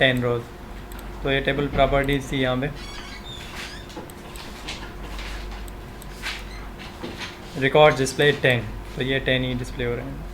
10 रोज़। तो ये table properties थी यहाँ पे। रिकॉर्ड डिस्प्ले 10, तो ये 10 ही डिस्प्ले हो रहे हैं।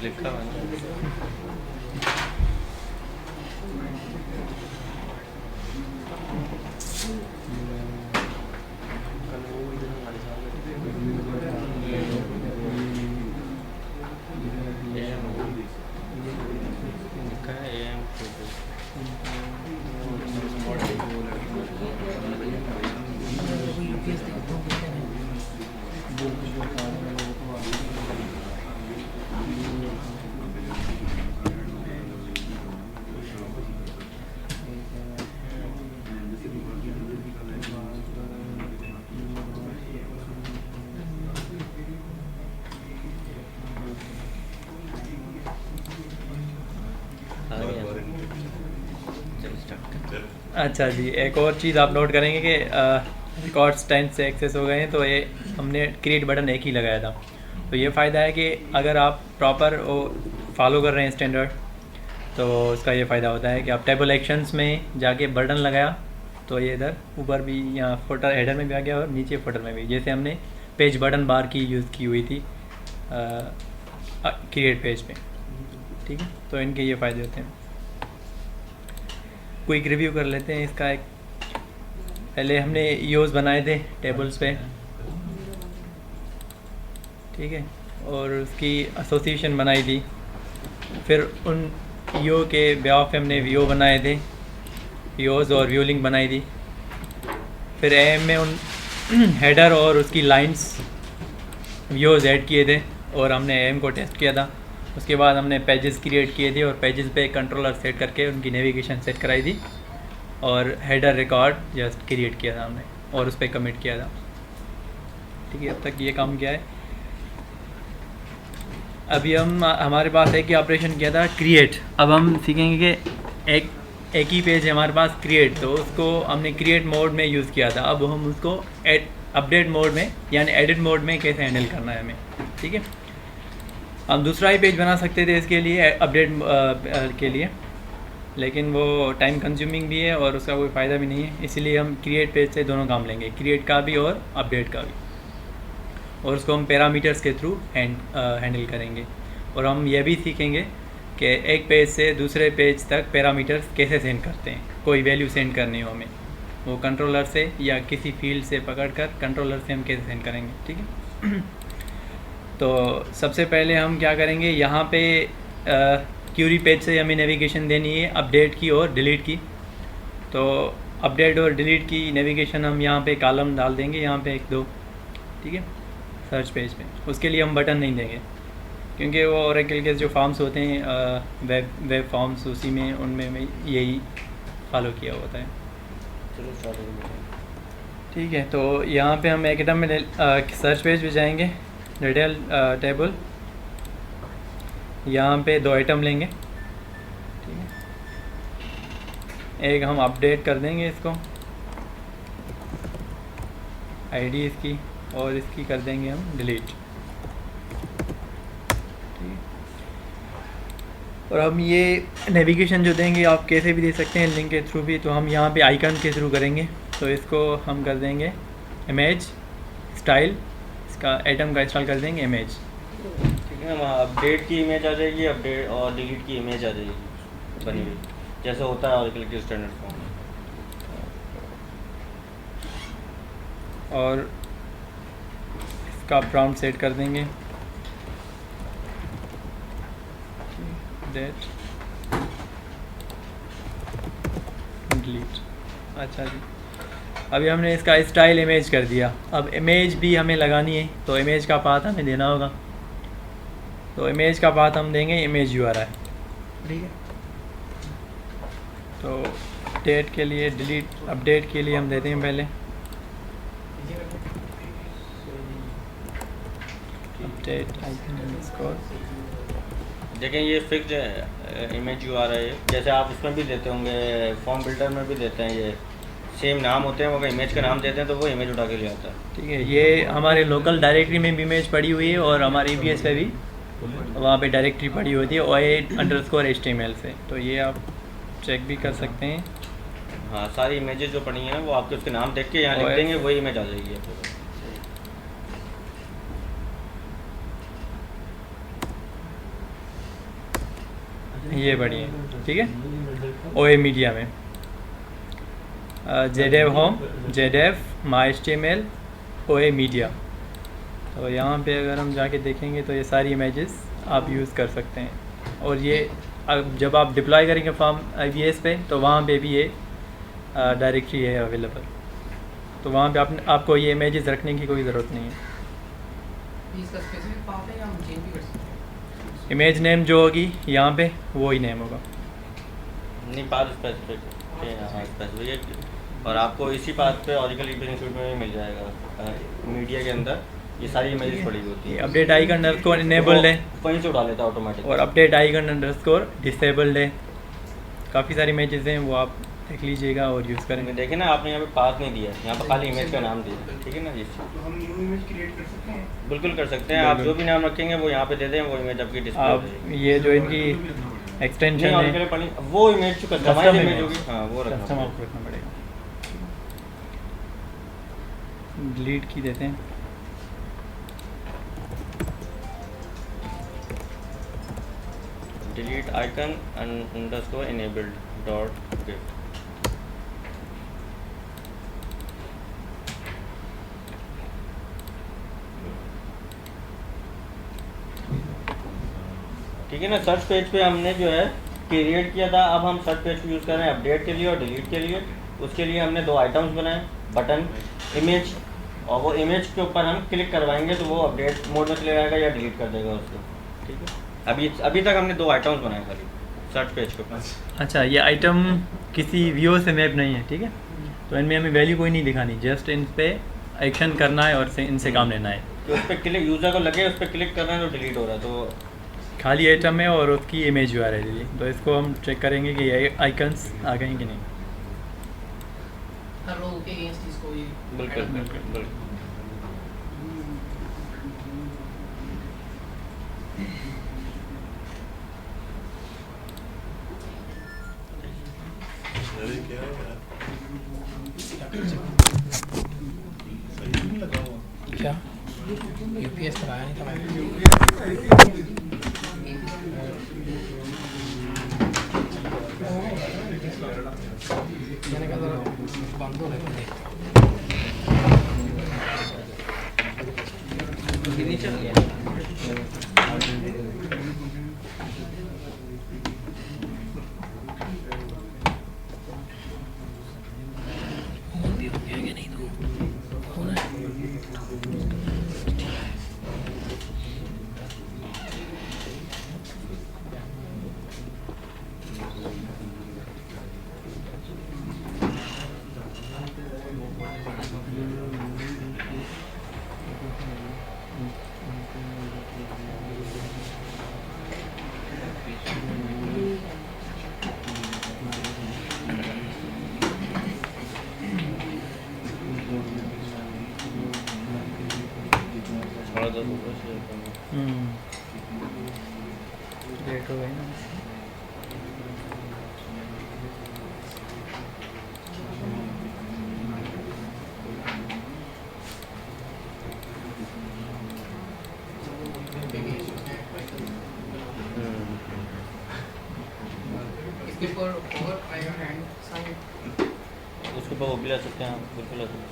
लिखा हुआ अच्छा जी, एक और चीज़ आप नोट करेंगे कि रिकॉर्ड्स 10 से एक्सेस हो गए हैं, तो ये हमने क्रिएट बटन एक ही लगाया था। तो ये फ़ायदा है कि अगर आप प्रॉपर वो फॉलो कर रहे हैं स्टैंडर्ड, तो उसका ये फ़ायदा होता है कि आप टेबल एक्शंस में जाके बटन लगाया तो ये इधर ऊपर भी, यहाँ फोटर हेडर में भी आ गया और नीचे फोटर में भी, जैसे हमने पेज बटन बार की यूज़ की हुई थी क्रिएट पेज पे। ठीक है, तो इनके ये फ़ायदे होते हैं। क्विक रिव्यू कर लेते हैं इसका। एक पहले हमने ईओज़ बनाए थे टेबल्स पे, ठीक है, और उसकी एसोसिएशन बनाई थी। फिर उन ईओ के ब्याह पे हमने वीओ बनाए थे, वीओज़ और व्यू लिंक बनाई थी। फिर एएम में उन हेडर और उसकी लाइंस वीओज़ ऐड किए थे और हमने एएम को टेस्ट किया था। उसके बाद हमने पेजेस क्रिएट किए थे और पेजेस पे कंट्रोलर सेट करके उनकी नेविगेशन सेट कराई थी और हेडर रिकॉर्ड जस्ट क्रिएट किया था हमने और उस पर कमिट किया था। ठीक है, अब तक ये काम किया है। अभी हमारे पास एक ही ऑपरेशन किया था क्रिएट। अब हम सीखेंगे कि एक ही पेज है हमारे पास क्रिएट, तो उसको हमने क्रिएट मोड में यूज़ किया था। अब हम उसको अपडेट मोड में यानी एडिट मोड में कैसे हैंडल करना है हमें। ठीक है, हम दूसरा ही पेज बना सकते थे इसके लिए अपडेट के लिए, लेकिन वो टाइम कंज्यूमिंग भी है और उसका कोई फ़ायदा भी नहीं है। इसीलिए हम क्रिएट पेज से दोनों काम लेंगे, क्रिएट का भी और अपडेट का भी, और उसको हम पैरामीटर्स के थ्रू हैंडल करेंगे। और हम ये भी सीखेंगे कि एक पेज से दूसरे पेज तक पैरामीटर्स कैसे सेंड करते हैं। कोई वैल्यू सेंड करनी हो हमें, वो कंट्रोलर से या किसी फील्ड से पकड़कर कंट्रोलर से हम कैसे सेंड करेंगे। ठीक है, तो सबसे पहले हम क्या करेंगे, यहाँ पे क्यूरी पेज से हमें नेविगेशन देनी है अपडेट की और डिलीट की। तो अपडेट और डिलीट की नेविगेशन हम यहाँ पे कॉलम डाल देंगे, यहाँ पे 1 2। ठीक है, सर्च पेज पे। उसके लिए हम बटन नहीं देंगे, क्योंकि वो ओरेकल के जो फॉर्म्स होते हैं वेब फॉर्म्स, उसी में उनमें में यही फॉलो किया होता है। चलो स्टार्ट हो गया। ठीक है, तो यहाँ पे हम एकेडम में सर्च पेज पे जाएंगे, डिटेल टेबल, यहाँ पे 2 आइटम लेंगे। ठीक है, एक हम अपडेट कर देंगे इसको, आईडी इसकी, और इसकी कर देंगे हम डिलीट। ठीक है, और हम ये नेविगेशन जो देंगे आप कैसे भी दे सकते हैं, लिंक के थ्रू भी। तो हम यहाँ पे आइकन के थ्रू करेंगे, तो इसको हम कर देंगे इमेज स्टाइल, इसका आइटम का इंस्टॉल कर देंगे इमेज। ठीक है, वहाँ अपडेट की इमेज आ जाएगी, अपडेट और डिलीट की इमेज आ जाएगी बनी हुई, जैसे होता है ऑरेकल के स्टैंडर्ड फॉर्म में। और इसका प्रॉम्प्ट सेट कर देंगे डेट डिलीट। अच्छा जी, अभी हमने इसका स्टाइल इमेज कर दिया। अब इमेज भी हमें लगानी है, तो इमेज का पाथ हमें देना होगा। तो इमेज का पाथ हम देंगे इमेज URI। ठीक है, तो डेट के लिए डिलीट, अपडेट के लिए हम देते हैं पहले अपडेट आइकन अंडरस्कोर। देखें ये फिक्स्ड इमेज URI है, जैसे आप उसमें भी देते होंगे, फॉर्म बिल्डर में भी देते हैं, ये सेम नाम होते हैं। वो अगर इमेज का नाम देते हैं तो वो इमेज उठा के ले आता है। ठीक है, ये हमारे लोकल डायरेक्टरी में भी इमेज पड़ी हुई है, और हमारे EBS पे भी वहाँ पे डायरेक्टरी पड़ी होती है OA_HTML से। तो ये आप चेक भी कर सकते हैं। हाँ, सारी इमेजेस जो पड़ी हैं वो आपके उसके नाम देख के यहाँ लिख OA देंगे, वही इमेज आ जाएगी आपको। ये बढ़िया, ठीक है। OA मीडिया में JDev home, JDev MyHTML, OA media. तो यहाँ पे अगर हम जाके देखेंगे तो ये सारी इमेजेस आप यूज़ कर सकते हैं। और ये अब जब आप डिप्लॉय करेंगे फॉर्म IBS पे, तो वहाँ पे भी ये डायरेक्टरी है अवेलेबल। तो वहाँ पे आपको ये इमेजेस रखने की कोई ज़रूरत नहीं है। इसका स्पेसिफिक पाथ है या हम चेंज भी कर सकते हैं? इमेज नेम जो होगी यहाँ पे वो ही नेम होगा। नहीं, पाथ स्पेसिफिक है, हाँ स्पेसिफिक है। और आपको इसी पाथ पे ऑरेकल इंस्टीट्यूट में भी मिल जाएगा, मीडिया के अंदर ये सारी इमेजेस पड़ी होती है। अपडेट आइकन अंडरस्कोर इनेबल्ड है, वहीं से उठा लेता है ऑटोमेटिक। और अपडेट आइकन अंडरस्कोर डिसेबल्ड है। काफ़ी सारी इमेजेस हैं, वो आप देख लीजिएगा और यूज़ करेंगे। देखें ना, आपने यहाँ पे पाथ नहीं दिया, यहाँ पे खाली इमेज का नाम दिया, ठीक है ना जी। तो हम न्यू इमेज क्रिएट कर सकते हैं? बिल्कुल कर सकते हैं, आप जो भी नाम रखेंगे वो यहाँ पे दे दें, वो इमेज आपकी डिस्प्ले हो आप जाएगी। ये जो इनकी एक्सटेंशन नहीं, है, ऑरेकल पड़ी वो इमेज जो कस्टमाइज इमेज होगी, हाँ वो कस्टम रखना आपको रखना पड़ेगा। डिलीट की देते हैं। Delete icon underscore enabled dot gate. ठीक है ना, सर्च पेज पे हमने जो है क्रिएट किया था, अब हम सर्च पेज को यूज़ कर रहे हैं अपडेट के लिए और डिलीट के लिए। उसके लिए हमने 2 आइटम्स बनाए, बटन, इमेज, और वो इमेज के ऊपर हम क्लिक करवाएंगे तो वो अपडेट मोड में चले जाएगा या डिलीट कर देगा उसको। ठीक है, अभी तक हमने 2 आइटम्स बनाए खाली सर्च पेज के ऊपर। अच्छा, ये आइटम किसी व्यू से मैप नहीं है, ठीक है। तो इनमें हमें वैल्यू कोई नहीं दिखानी, जस्ट इन पे एक्शन करना है और इनसे काम लेना है। तो उस पर क्लिक, यूज़र को लगे उस पर क्लिक कर रहे हैं तो डिलीट हो रहा है, तो खाली आइटम है और उसकी इमेज URL है। तो इसको हम चेक करेंगे कि ये आइकन्स आ गए हैं कि नहीं। हर रो के अगेंस्ट इसको ये बिल्कुल add बिल्कुल बिल्कुल। अरे क्या है यार, सही नहीं लगा हुआ। क्या यूपीएस कराया नहीं था मैंने। मैंने कहा जरा बंद हो रहा है नीचे चल गया। थोड़ा सा ऊपर से लेट हो गई ना। इसके ऊपर आएगा हैंड साइन। उसके ऊपर वो भी ला सकते हैं, बिल्कुल ला सकते हैं।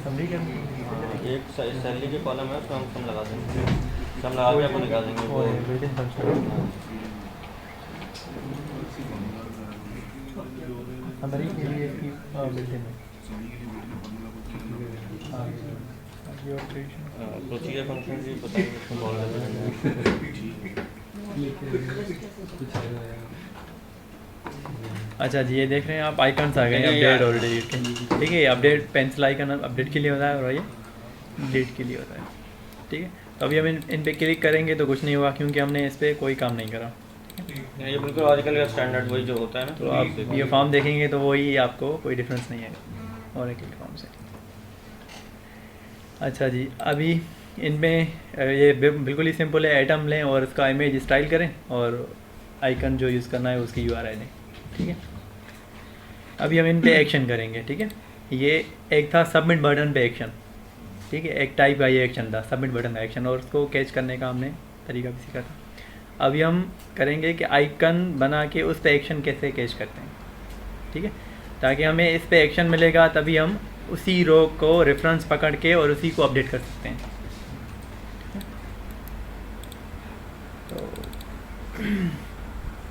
समझी क्या? एक सैलरी के कॉलम है उसमें हम सम लगा देंगे, सम लगा के आपको निकाल देंगे वो। बिल्डिंग फंक्शन हमारी एरिया की बिल्डिंग है। प्रोसीजर फंक्शन भी पता नहीं उसको बोल देते अच्छा जी, ये देख रहे हैं आप आइकन्स आ गए हैं ये अपडेट और डिलीट के। ठीक है, ये अपडेट पेंसिल आइकन अपडेट के लिए होता है और ये डिलीट के लिए होता है। ठीक है, तो अभी हम इन पे क्लिक करेंगे तो कुछ नहीं हुआ क्योंकि हमने इस पर कोई काम नहीं करा। हैं। ये बिल्कुल आजकल का स्टैंडर्ड वही जो होता है ना। तो आप ये फॉर्म देखेंगे तो वही, आपको कोई डिफरेंस नहीं है और एक फॉर्म से। अच्छा जी, अभी इनमें ये बिल्कुल ही सिंपल है। आइटम लें और उसका इमेज स्टाइल करें और आइकन जो यूज़ करना है उसकी यूआरएल दें। ठीक है, अभी हम इन पे एक्शन करेंगे। ठीक है, ये एक था सबमिट बटन पे एक्शन। ठीक है, एक टाइप का ये एक्शन था सबमिट बटन का एक्शन और उसको कैच करने का हमने तरीका भी सीखा था। अभी हम करेंगे कि आइकन बना के उस पे एक्शन कैसे कैच करते हैं। ठीक है, ताकि हमें इस पे एक्शन मिलेगा तभी हम उसी रो को रेफरेंस पकड़ के और उसी को अपडेट कर सकते हैं। तो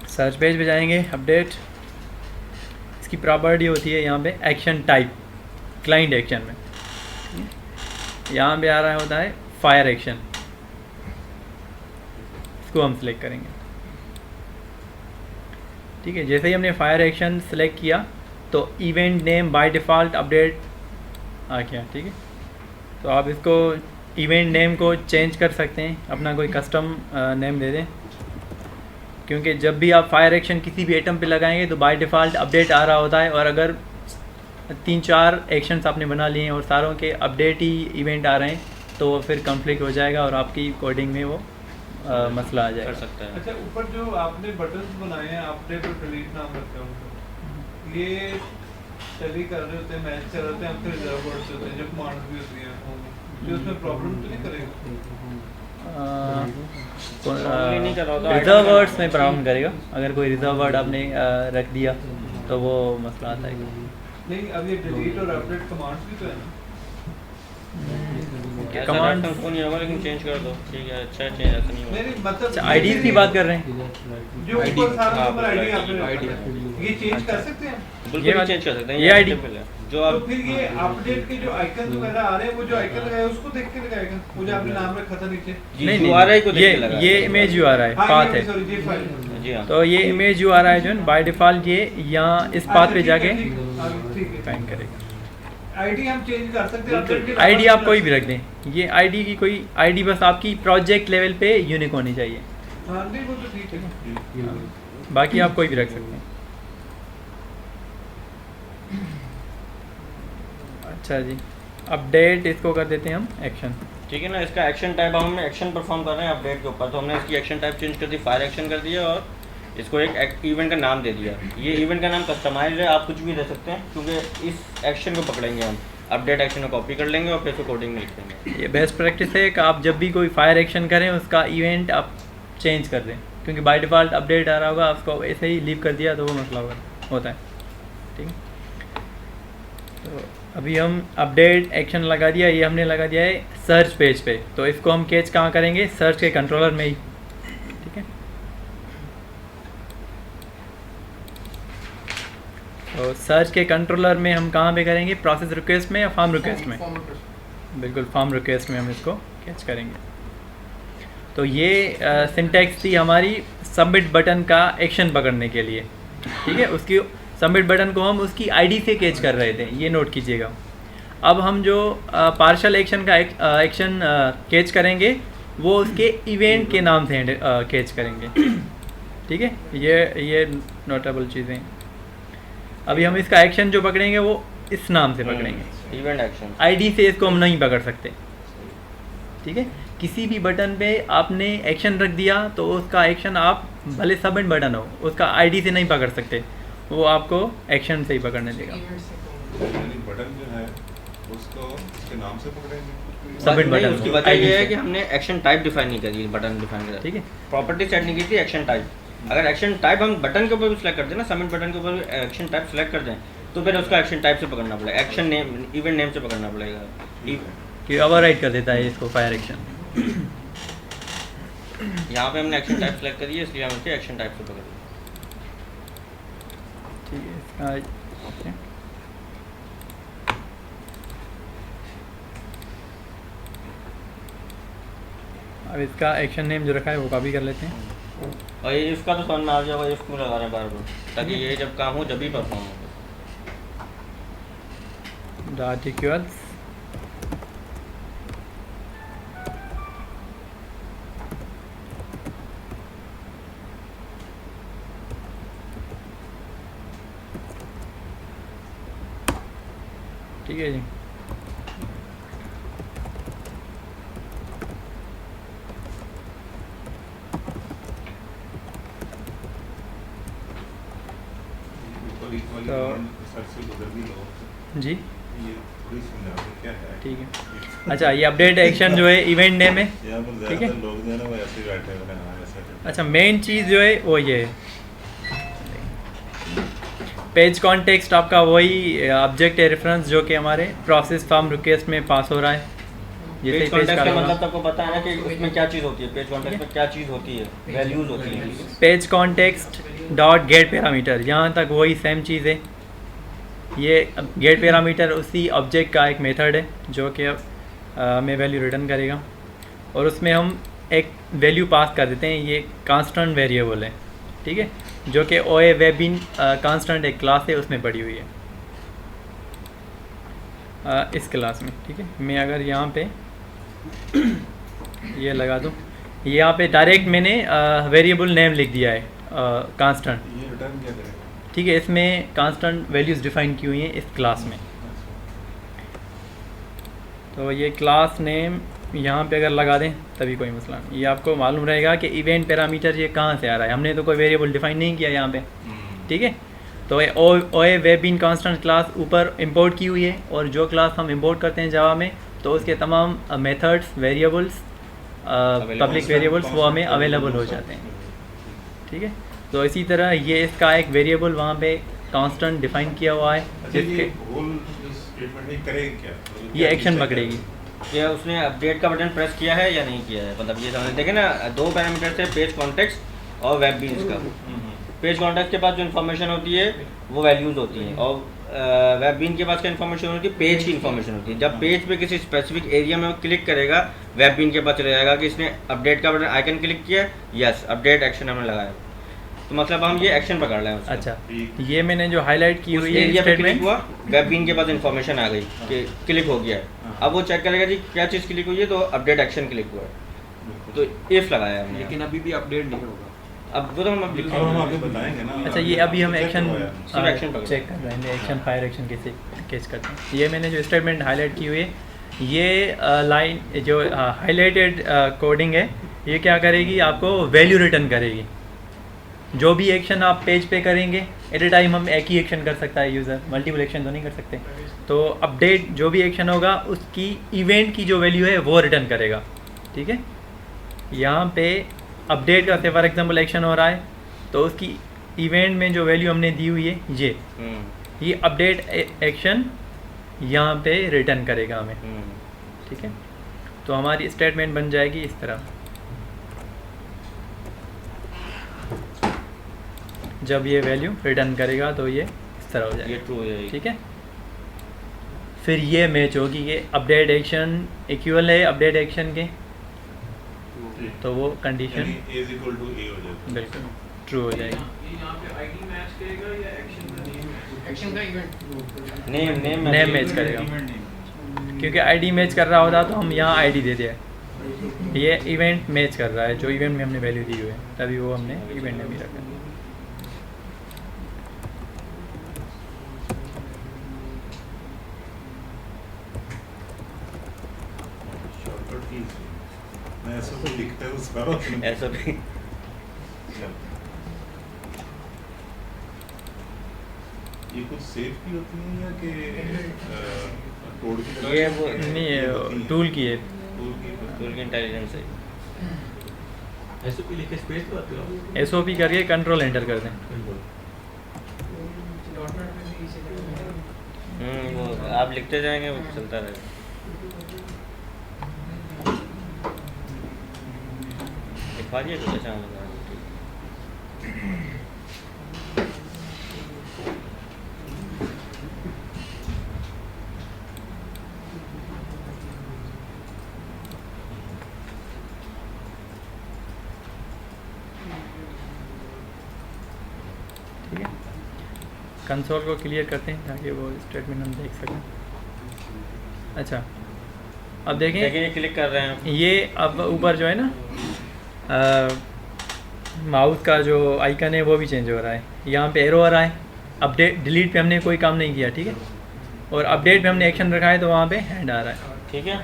सर्च पेज पे जाएंगे, अपडेट, इसकी प्रॉपर्टी होती है यहाँ पे एक्शन टाइप, क्लाइंट एक्शन में यहाँ पे आ रहा होता है फायर एक्शन। इसको हम सिलेक्ट करेंगे। ठीक है, जैसे ही हमने फायर एक्शन सिलेक्ट किया तो event name by default update आ गया। ठीक है, तो आप इसको इवेंट नेम को चेंज कर सकते हैं, अपना कोई कस्टम नेम दे दें, क्योंकि जब भी आप फायर एक्शन किसी भी आइटम पे लगाएंगे तो बाय डिफ़ॉल्ट अपडेट आ रहा होता है। और अगर 3-4 एक्शंस आपने बना लिए हैं और सारों के अपडेट ही इवेंट आ रहे हैं तो फिर कॉन्फ्लिक्ट हो जाएगा और आपकी कोडिंग में वो मसला आ कर जाएगा। सकते हैं। अच्छा, ऊपर जो आपने बटन्स बनाए हैं अपडेट और डिलीट नाम रखे हैं उनको, ये टैली कर रहे होते हैं, मैच कर रहे होते हैं, फिर रिजर्व वर्ड्स होते हैं, जो कमांड्स भी होती हैं, जो उसमें प्रॉब्लम तो नहीं करेगा? नहीं कर रहा होता, रिजर्व वर्ड्स में प्रॉब्लम करेगा। अगर कोई रिजर्व वर्ड आपने रख दिया तो वो मसला आता है। नहीं, अब ये डिलीट और अपडेट कमांड्स भी तो है ना? कमांड को नहीं होगा लेकिन चेंज कर दो। ठीक है, अच्छा चेंज ऐसा नहीं होगा। नहीं मतलब आईडीज़ की बात कर रहे हैं। जो ऊपर सारा हाँ, नंबर आईडी आपने ID ये चेंज कर सकते हैं? बिल्कुल ये भी चेंज कर सकते हैं। ये ID simple है। जो तो आप फिर ये अपडेट के जो आइकन वगैरह आ रहे हैं, वो जो आइकन लगाया उसको देख के लगाएगा, वो जो आपने नाम रखा था नीचे। नहीं URI को देख ये के लगा ये इमेज यू आ रहा है, हाँ, पाथ ये है। सॉरी, ये फाइल। जी हाँ। तो ये इमेज यू आ रहा है जो बाय डिफ़ॉल्ट ये यहाँ इस पाथ पे जाके ठीक है, फाइंड करेगा। आईडी हम चेंज कर सकते हैं अपडेट के आईडी आप कोई भी रख दें। ये आईडी की कोई आईडी बस आपकी प्रोजेक्ट लेवल पे यूनिक होनी चाहिए, हाँ नहीं वो तो ठीक है। बाकी आप कोई भी रख सकते हैं। अच्छा जी, अपडेट इसको कर देते हैं हम एक्शन। ठीक है ना, इसका एक्शन टाइप हम एक्शन परफॉर्म कर रहे हैं अपडेट के ऊपर, तो हमने इसकी एक्शन टाइप चेंज कर दी, फायर एक्शन कर दिया और इसको एक इवेंट का नाम दे दिया। ये इवेंट का नाम कस्टमाइज है, आप कुछ भी दे सकते हैं क्योंकि इस एक्शन को पकड़ेंगे हम, अपडेट एक्शन को कॉपी कर लेंगे और फिर उसको कोडिंग में लिख देंगे। ये बेस्ट प्रैक्टिस है कि आप जब भी कोई फायर एक्शन करें उसका इवेंट आप चेंज कर दें, क्योंकि बाय डिफ़ॉल्ट अपडेट आ रहा होगा, आपको ऐसे ही लीव कर दिया तो वो मसला होता है। ठीक है, तो अभी हम अपडेट एक्शन लगा दिया, ये हमने लगा दिया है सर्च पेज पे। तो इसको हम कैच कहाँ करेंगे? सर्च के कंट्रोलर में ही। ठीक है, तो सर्च के कंट्रोलर में हम कहाँ पे करेंगे? प्रोसेस रिक्वेस्ट में या फॉर्म रिक्वेस्ट में? Form request. बिल्कुल फॉर्म रिक्वेस्ट में हम इसको कैच करेंगे। तो ये सिंटैक्स थी हमारी सबमिट बटन का एक्शन पकड़ने के लिए, ठीक है। उसकी सबमिट बटन को हम उसकी आईडी से कैच कर रहे थे, ये नोट कीजिएगा। अब हम जो पार्शल एक्शन का एक्शन कैच करेंगे वो उसके इवेंट के नाम से कैच करेंगे, ठीक है। ये नोटेबल चीज़ें। अभी हम इसका एक्शन जो पकड़ेंगे वो इस नाम से पकड़ेंगे, इवेंट एक्शन। आईडी से इसको हम नहीं पकड़ सकते, ठीक है। किसी भी बटन पे आपने एक्शन रख दिया तो उसका एक्शन आप भले सबमिट बटन हो उसका आईडी से नहीं पकड़ सकते, वो आपको एक्शन से ही पकड़ने देगा। यानी बटन जो है उसको उसके नाम से पकड़ेंगे। सबमिट नहीं, बटन उसकी को, वजह ID ये है से। कि हमने एक्शन टाइप डिफाइन नहीं करी, बटन डिफाइन करा, ठीक है। प्रॉपर्टी सेट नहीं की थी एक्शन टाइप। अगर एक्शन टाइप हम बटन के ऊपर भी सिलेक्ट कर दें ना, सबमिट बटन के ऊपर भी एक्शन टाइप सिलेक्ट कर दें तो फिर उसका एक्शन टाइप से पकड़ना पड़ेगा, एक्शन नेम इवेंट नेम से पकड़ना पड़ेगा। कि ओवरराइड कर देता है इसको फायर एक्शन। यहाँ पे हमने एक्शन टाइप सेलेक्ट करी है इसलिए हम इसके एक्शन टाइप से पकड़ रहे ठीक है, इसका ओके। अब इसका एक्शन नेम जो रखा है वो कॉपी कर लेते हैं। हैं। और ये इसका तो समझ में आ जाएगा, ये क्यों लगा रहे हैं बार बार, ताकि ये जब काम हो जब ही परफॉर्म हो। डॉट इक्वल्स ठीक है जी। तो- सर से गुजर भी लो, जी ये थोड़ी समझा दो क्या है। ठीक है। अच्छा, ये अपडेट एक्शन जो है इवेंट नेम है। यहाँ पर ठीक है। ज़्यादातर लोग जो है ना वो ऐसे ही बैठे हुए हैं, हाँ ऐसा करते हैं। अच्छा, मेन चीज़ जो है वो ये है, पेज कॉन्टेक्स्ट आपका वही ऑब्जेक्ट है रेफरेंस जो कि हमारे प्रोसेस फॉर्म रिक्वेस्ट में पास हो रहा है। जैसे पेज ही पेज कॉन्टेक्स्ट का का मतलब आपको पता है ना कि उसमें क्या चीज़ होती है, पेज कॉन्टेक्स्ट में क्या चीज़ होती है, वैल्यूज होती है। Page context dot get parameter, यहाँ तक वही सेम चीज़ है। ये गेट पैरामीटर उसी ऑब्जेक्ट का एक मेथड है जो कि हमें वैल्यू रिटर्न करेगा और उसमें हम एक वैल्यू पास कर देते हैं। ये कांस्टेंट वेरिएबल है, ठीक है, जो कि ओए वेबिन कांस्टेंट एक क्लास है उसमें पड़ी हुई है इस क्लास में, ठीक है। मैं अगर यहाँ पे ये लगा दूँ, यहाँ पे डायरेक्ट मैंने वेरिएबल नेम लिख दिया है कांस्टेंट, ये रिटर्न क्या करेगा? ठीक है। इसमें कांस्टेंट वैल्यूज़ डिफाइन की हुई हैं इस क्लास में। तो ये क्लास नेम यहाँ पे अगर लगा दें तभी कोई मसला नहीं, ये आपको मालूम रहेगा कि इवेंट पैरामीटर ये कहाँ से आ रहा है। हमने तो कोई वेरिएबल डिफाइन नहीं किया यहाँ पे, ठीक है। तो ओए वेब इन कांस्टेंट क्लास ऊपर इंपोर्ट की हुई है और जो क्लास हम इंपोर्ट करते हैं जावा में तो उसके तमाम मेथड्स, वेरिएबल्स, पब्लिक वेरिएबल्स वो हमें अवेलेबल हो जाते हैं, ठीक है। तो इसी तरह ये इसका एक वेरिएबल वहाँ पे कांस्टेंट डिफाइन किया हुआ है अच्छा, ये जिसके होल स्टेटमेंट ये करेगी क्या? मतलब ये क्या एक्शन चीज़ पकड़ेगी। क्या उसने अपडेट का बटन प्रेस किया है या नहीं किया है, मतलब ये समझ देखें ना, दो पैरामीटर थे, पेज कॉन्टेक्स्ट और वेब बीन्स का। पेज कॉन्टेक्स्ट के पास जो इन्फॉर्मेशन होती है वो वैल्यूज़ होती हैं और वेब बीन के पास क्या इन्फॉर्मेशन होती है, पेज की इन्फॉर्मेशन होती है। जब पेज पे किसी स्पेसिफिक एरिया में वो क्लिक करेगा वेब बीन के पास चले जाएगा कि इसने अपडेट का बटन आइकन क्लिक किया, यस अपडेट एक्शन हमने लगाया, तो मतलब हम ये एक्शन पकड़ रहे हैं उसका। अच्छा, ये मैंने जो हाईलाइट की उस हुई है एरिया पे क्लिक स्टेटमेंट, हुआ, वेब बीन के पास इन्फॉर्मेशन आ गई कि क्लिक हो गया है। अब वो चेक करेगा जी क्या चीज़ क्लिक हुई है, तो अपडेट एक्शन क्लिक हुआ है, तो इफ लगाया हमने। लेकिन अभी भी अपडेट नहीं होगा। अब वो तो हम अब हम लिखेंगे। आगे बताएंगे ना। अच्छा ये अभी हम check एक्शन करवाया। सिर्फ action पकड़ चेक कर रहे हैं, एक्शन फायर एक्शन कैसे कैच करते हैं। ये मैंने जो स्टेटमेंट हाईलाइट की हुई है, ये लाइन जो हाईलाइटेड कोडिंग है, ये क्या करेगी, आपको वैल्यू रिटर्न करेगी। जो भी एक्शन आप पेज पे करेंगे, एट ए टाइम हम एक ही एक्शन कर सकता है यूज़र, मल्टीपल एक्शन तो नहीं कर सकते। तो अपडेट जो भी एक्शन होगा उसकी इवेंट की जो वैल्यू है वो रिटर्न करेगा, ठीक है। यहाँ पे अपडेट का से फॉर एग्जांपल एक्शन हो रहा है तो उसकी इवेंट में जो वैल्यू हमने दी हुई है ये अपडेट एक्शन यहाँ पे रिटर्न करेगा हमें, ठीक है। तो हमारी स्टेटमेंट बन जाएगी इस तरह, जब ये वैल्यू रिटर्न करेगा तो ये इस तरह हो ये जाएगा, ट्रू हो जाएगी। ठीक है। फिर ये मैच होगी, ये अपडेट एक्शन इक्वल है अपडेट एक्शन के, तो वो कंडीशन यानी A is equal to A हो जाता है। बिल्कुल ट्रू हो जाएगी। ये यहाँ पे आईडी मैच करेगा या एक्शन का नेम? एक्शन का इवेंट नेम नेम मैच करेगा, क्योंकि आईडी मैच कर रहा होता तो हम यहाँ आईडी दे दिया। ये इवेंट मैच कर रहा है, जो इवेंट में हमने वैल्यू दी हुई है, तभी वो हमने इवेंट में भी रखा। शॉर्टकट की मैं ऐसा कुछ लिखता हूँ सारा ऐसा भी ये कुछ सेव की होती है या कि कोड की तरह? ये वो नहीं ये टूल की है। टूल की इंटेलिजेंस है। एसओपी लिख के स्पेस तो आते हो एसओपी करके कंट्रोल एंटर कर दें। वो आप लिखते जाएंगे वो चलता रहेगा। लिखवा दिया तो अच्छा होगा। ठीक है, कंसोल को क्लियर करते हैं ताकि वो स्टेटमेंट हम देख सकें। अच्छा, अब देखें देखिए ये क्लिक कर रहे हैं। ये अब ऊपर जो है ना माउस का जो आइकन है वो भी चेंज हो रहा है। यहाँ पे एरो आ रहा है। अपडेट डिलीट पे हमने कोई काम नहीं किया, ठीक है, और अपडेट पे हमने एक्शन रखा है तो वहाँ पे हैंड आ रहा है। ठीक है,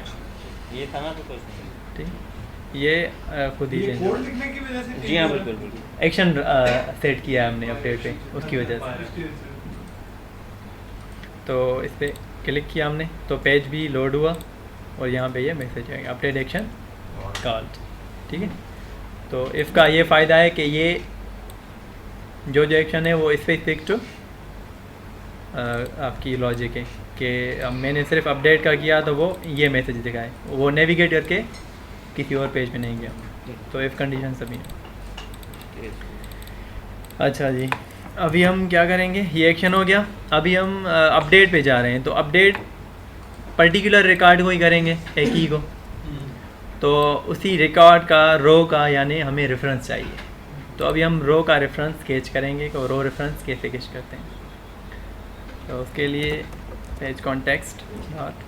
ये था ना तो कुछ नहीं। ठीक है, ये खुद ही ये चेंज हो कोड लिखने की वजह से जी हाँ बिल्कुल बिल्कुल। एक्शन सेट किया है हमने अपडेट पे, उसकी वजह से। तो इस पर क्लिक किया हमने तो पेज भी लोड हुआ और यहाँ पे ये मैसेज आएगा अपडेट एक्शन कॉल्ड। ठीक है, तो इसका ये फ़ायदा है कि ये जो एक्शन है वो स्पेसिफिक टू आपकी लॉजिक है कि मैंने सिर्फ अपडेट का किया तो वो ये मैसेज दिखाए, वो नेविगेट करके किसी और पेज पे नहीं गया। तो इफ़ कंडीशन सभी है। अच्छा जी, अभी हम क्या करेंगे, ये एक्शन हो गया। अभी हम अपडेट पे जा रहे हैं, तो अपडेट पर्टिकुलर रिकॉर्ड को ही करेंगे, एक ही को। तो उसी रिकॉर्ड का रो का यानी हमें रेफरेंस चाहिए। तो अभी हम रो का रेफरेंस स्केच करेंगे कि रो रेफरेंस कैसे स्केच करते हैं। तो उसके लिए page context dot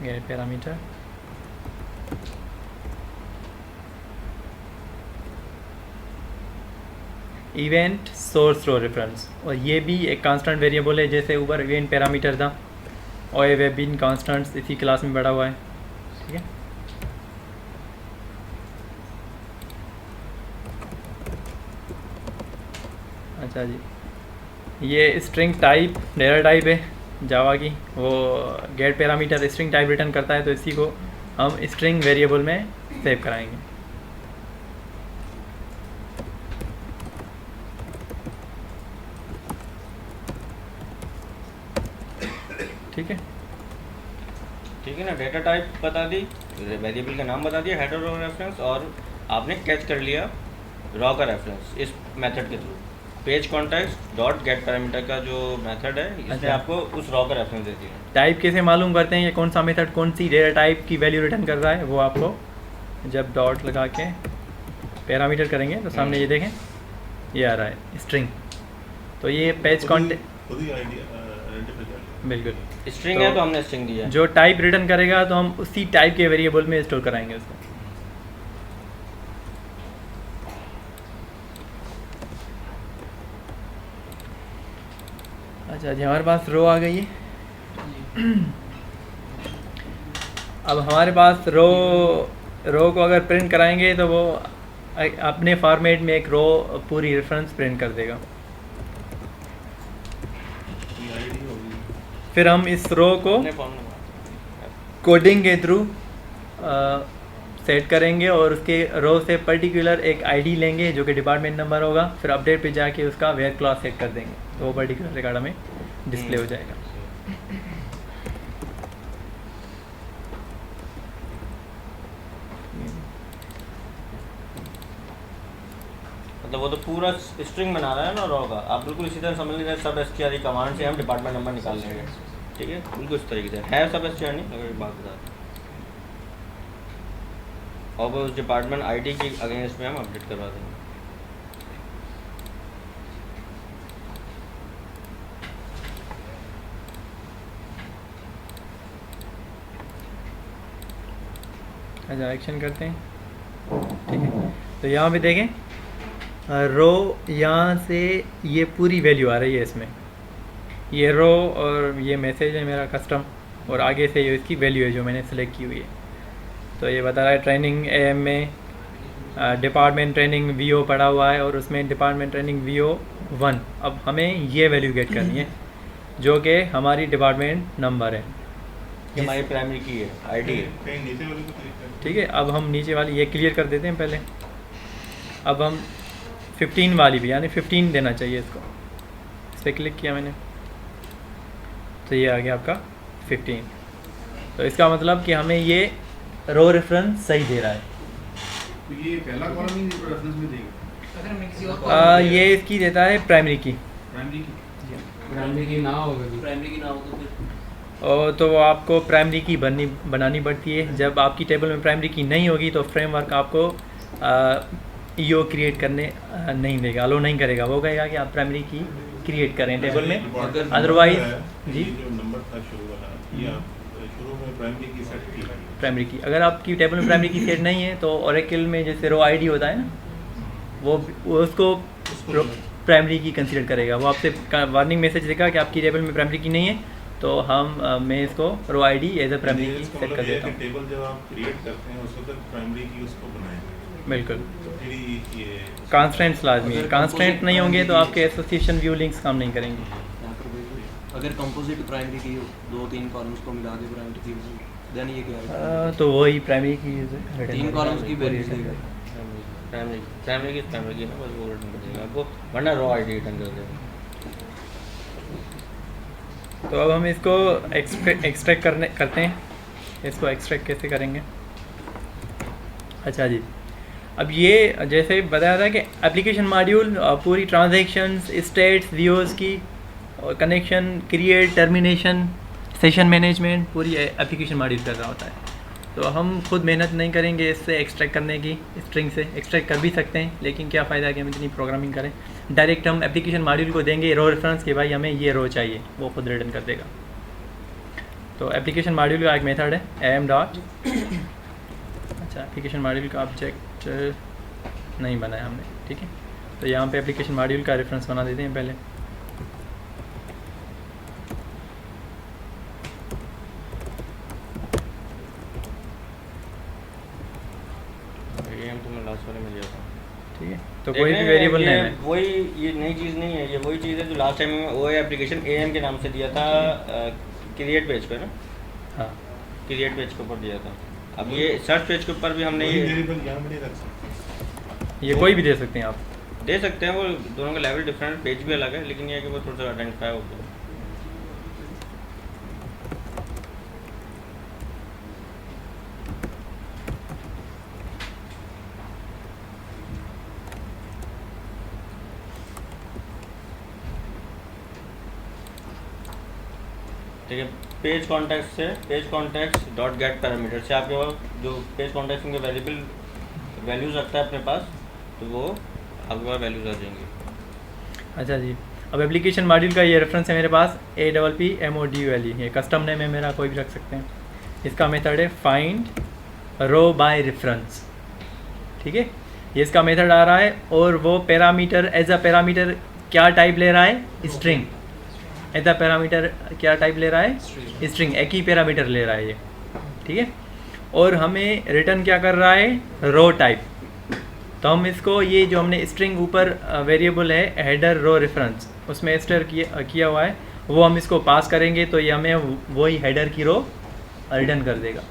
get parameter event source row reference, और ये भी एक कांस्टेंट वेरिएबल है जैसे ऊपर इवेंट पैरामीटर था और वेब बिन कांस्टेंट्स इसी क्लास में बढ़ा हुआ है। ठीक है, अच्छा जी, ये स्ट्रिंग टाइप डेटा टाइप है जावा की, वो get parameter string type return करता है, तो इसी को हम स्ट्रिंग वेरिएबल में सेव कराएंगे। ठीक है, ठीक है ना, डेटा टाइप बता दी, वेरिएबल का नाम बता दिया, हेडर रो रेफरेंस, और आपने कैच कर लिया रॉ का रेफरेंस इस मेथड के through. Page context dot get parameter का जो मेथड है इसने अच्छा। आपको उस रॉ का रेफरेंस दे दिया। टाइप कैसे मालूम करते हैं ये कौन सा मेथड कौन सी डेटा टाइप की वैल्यू रिटर्न कर रहा है, वो आपको जब डॉट लगा के पैरामीटर करेंगे तो सामने ये देखें ये आ रहा है स्ट्रिंग। तो ये पेज कॉन्टेक्ट खुद ही आइडिया आइडेंटिफाई कर लिया। बिल्कुल स्ट्रिंग है तो हमने स्ट्रिंग दिया। जो टाइप रिटर्न करेगा तो हम उसी टाइप के वेरिएबल में स्टोर कराएंगे उसको। अच्छा जी, हमारे पास रो आ गई है। अब हमारे पास रो को अगर प्रिंट कराएंगे तो वो अपने फॉर्मेट में एक रो पूरी रेफरेंस प्रिंट कर देगा। ये आईडी होगी। फिर हम इस रो को अपने फॉर्म में कोडिंग के थ्रू सेट करेंगे और उसके रो से पर्टिकुलर एक आईडी लेंगे जो कि डिपार्टमेंट नंबर होगा। फिर अपडेट पे जाके उसका वेयर क्लॉज सेट कर देंगे तो वो पर्टिकुलर रिकॉर्ड में डिस्प्ले हो जाएगा। मतलब वो तो पूरा स्ट्रिंग बना रहा है ना रॉ का। आप बिल्कुल इसी तरह समझ लीजिए सब एसटीआर कमांड से हम डिपार्टमेंट नंबर निकाल लेंगे। ठीक है, बिल्कुल इस तरीके से है सब एसटीआर नहीं, अगर बात बता और वो उस डिपार्टमेंट आईडी के अगेंस्ट में हम अपडेट करवा देंगे। अच्छा एक्शन करते हैं, ठीक है। तो यहाँ पे देखें रो, यहाँ से ये पूरी वैल्यू आ रही है इसमें, ये रो और ये मैसेज है मेरा कस्टम, और आगे से ये इसकी वैल्यू है जो मैंने सेलेक्ट की हुई है। तो ये बता रहा है ट्रेनिंग एएम में डिपार्टमेंट ट्रेनिंग वीओ पड़ा हुआ है और उसमें डिपार्टमेंट ट्रेनिंग वीओ 1। अब हमें ये वैल्यू गेट करनी है जो कि हमारी डिपार्टमेंट नंबर है, ये हमारी प्राइमरी की है, आईडी है। कहीं नीचे वाले को क्लिक करें। ठीक है। अब हम नीचे वाली ये क्लियर कर देते हैं पहले। अब हम 15 वाली भी, यानी 15 देना चाहिए इसको, इस पर क्लिक किया मैंने तो ये आ गया आपका 15। तो इसका मतलब कि हमें ये रो रेफरेंस सही दे रहा है। तो ये पहला कॉलम ही रेफरेंस में देगा। अगर मैं किसी और ये इसकी देता है प्राइमरी की, प्राइमरी की ना होगी, प्राइमरी की ना हो तो फिर और तो वो आपको प्राइमरी की बनानी पड़ती है। जब आपकी टेबल में प्राइमरी की नहीं होगी तो फ्रेमवर्क आपको ईओ क्रिएट करने नहीं देगा, अलो नहीं करेगा। वो कहेगा कि आप प्राइमरी की क्रिएट करें टेबल में, अदरवाइज जी जो नंबर था शुरू वाला, ये आप शुरू में प्राइमरी की सेट की है। प्राइमरी की अगर आपकी टेबल में प्राइमरी की सेट नहीं है तो ओरेकल में जैसे रो आईडी होता है ना, वो उसको प्राइमरी की कंसीडर करेगा। वो आपसे वार्निंग मैसेज देगा कि आपकी टेबल में प्राइमरी की नहीं है, तो मैं इसको रो आईडी एज अ प्राइमरी की इसका सेट कर मतलब ये है देता कि हूँ। टेबल जब आप क्रिएट करते हैं उस वक्त प्राइमरी की उसको बनाएं, बिल्कुल, तो फिर ये कांस्टेंट्स लाजमी है। कांस्टेंट नहीं होंगे तो आपके एसोसिएशन व्यू लिंक्स काम नहीं करेंगे। अगर कंपोजिट प्राइमरी की 2-3 कॉलम्स को मिला के प्राइमरी की देन ये क्या है? तो वही प्राइमरी की 3 कॉलम्स की वैल्यू देगा। प्राइमरी की ना, बस वो रिटर्न कर देगा आपको, वरना रॉ आईडी रिटर्न कर देगा। तो अब हम इसको एक्सट्रैक्ट करते हैं। इसको एक्सट्रैक्ट कैसे करेंगे? अच्छा जी, अब ये जैसे बताया था कि एप्लीकेशन मॉड्यूल पूरी ट्रांजैक्शंस, स्टेट्स, व्यूज़ की और connection, create, termination, session management पूरी एप्लीकेशन मॉड्यूल कर रहा होता है। तो हम खुद मेहनत नहीं करेंगे इससे एक्सट्रैक्ट करने की, स्ट्रिंग से एक्सट्रैक्ट कर भी सकते हैं, लेकिन क्या फ़ायदा कि हम इतनी प्रोग्रामिंग करें। डायरेक्ट हम एप्लीकेशन मॉड्यूल को देंगे रो रेफरेंस के भाई हमें ये रो चाहिए, वो खुद रिटर्न कर देगा। तो एप्लीकेशन मॉड्यूल का एक मेथड है am डॉट अच्छा, एप्लीकेशन मॉड्यूल का ऑब्जेक्ट नहीं बनाया हमने, ठीक है। तो यहाँ पे एप्लीकेशन मॉड्यूल का रेफरेंस बना देते हैं पहले। ये हम तुम्हें लास्ट वाले में दिया था, ठीक है। तो कोई भी वेरिएबल नेम है, वही, ये नई चीज़ नहीं है, ये वही चीज़ है जो लास्ट टाइम में वो एप्लीकेशन एएम के नाम से दिया था, क्रिएट पेज पे ना, हाँ क्रिएट पेज के ऊपर दिया था। अब ये सर्च पेज के ऊपर भी हमने ये वेरिएबल यहाँ भी रख सकते हैं। ये कोई भी दे सकते हैं आप। दे सकते हैं, वो दोनों का लेवल डिफरेंट, पेज भी अलग है, लेकिन ये है कि वो थोड़ा सा आइडेंटिफाई हो गया। ठीक है, पेज कॉन्टेक्स्ट से page context dot get parameter से आपके पास जो पेज कॉन्टेक्स्ट के वेरिएबल वैल्यूज़ रखता है अपने पास, तो वो आपके पास वैल्यूज़ आ जाएंगी। अच्छा जी, अब एप्लीकेशन मॉड्यूल का ये रेफरेंस है मेरे पास APPMODULE, ये कस्टम नेम है मेरा, कोई भी रख सकते हैं। इसका मेथड है फाइंड रो बाय रेफरेंस, ठीक है। ये इसका मेथड आ रहा है, और वो पैरामीटर एज अ पैरामीटर क्या टाइप ले रहा है? स्ट्रिंग। एज अ पैरामीटर क्या टाइप ले रहा है? स्ट्रिंग। एक ही पैरामीटर ले रहा है ये, ठीक है। और हमें रिटर्न क्या कर रहा है? रो टाइप। तो हम इसको, ये जो हमने स्ट्रिंग ऊपर वेरिएबल है हेडर रो रेफरेंस, उसमें स्टर किया हुआ है, वो हम इसको पास करेंगे तो ये हमें वही हेडर की रो रिटर्न कर देगा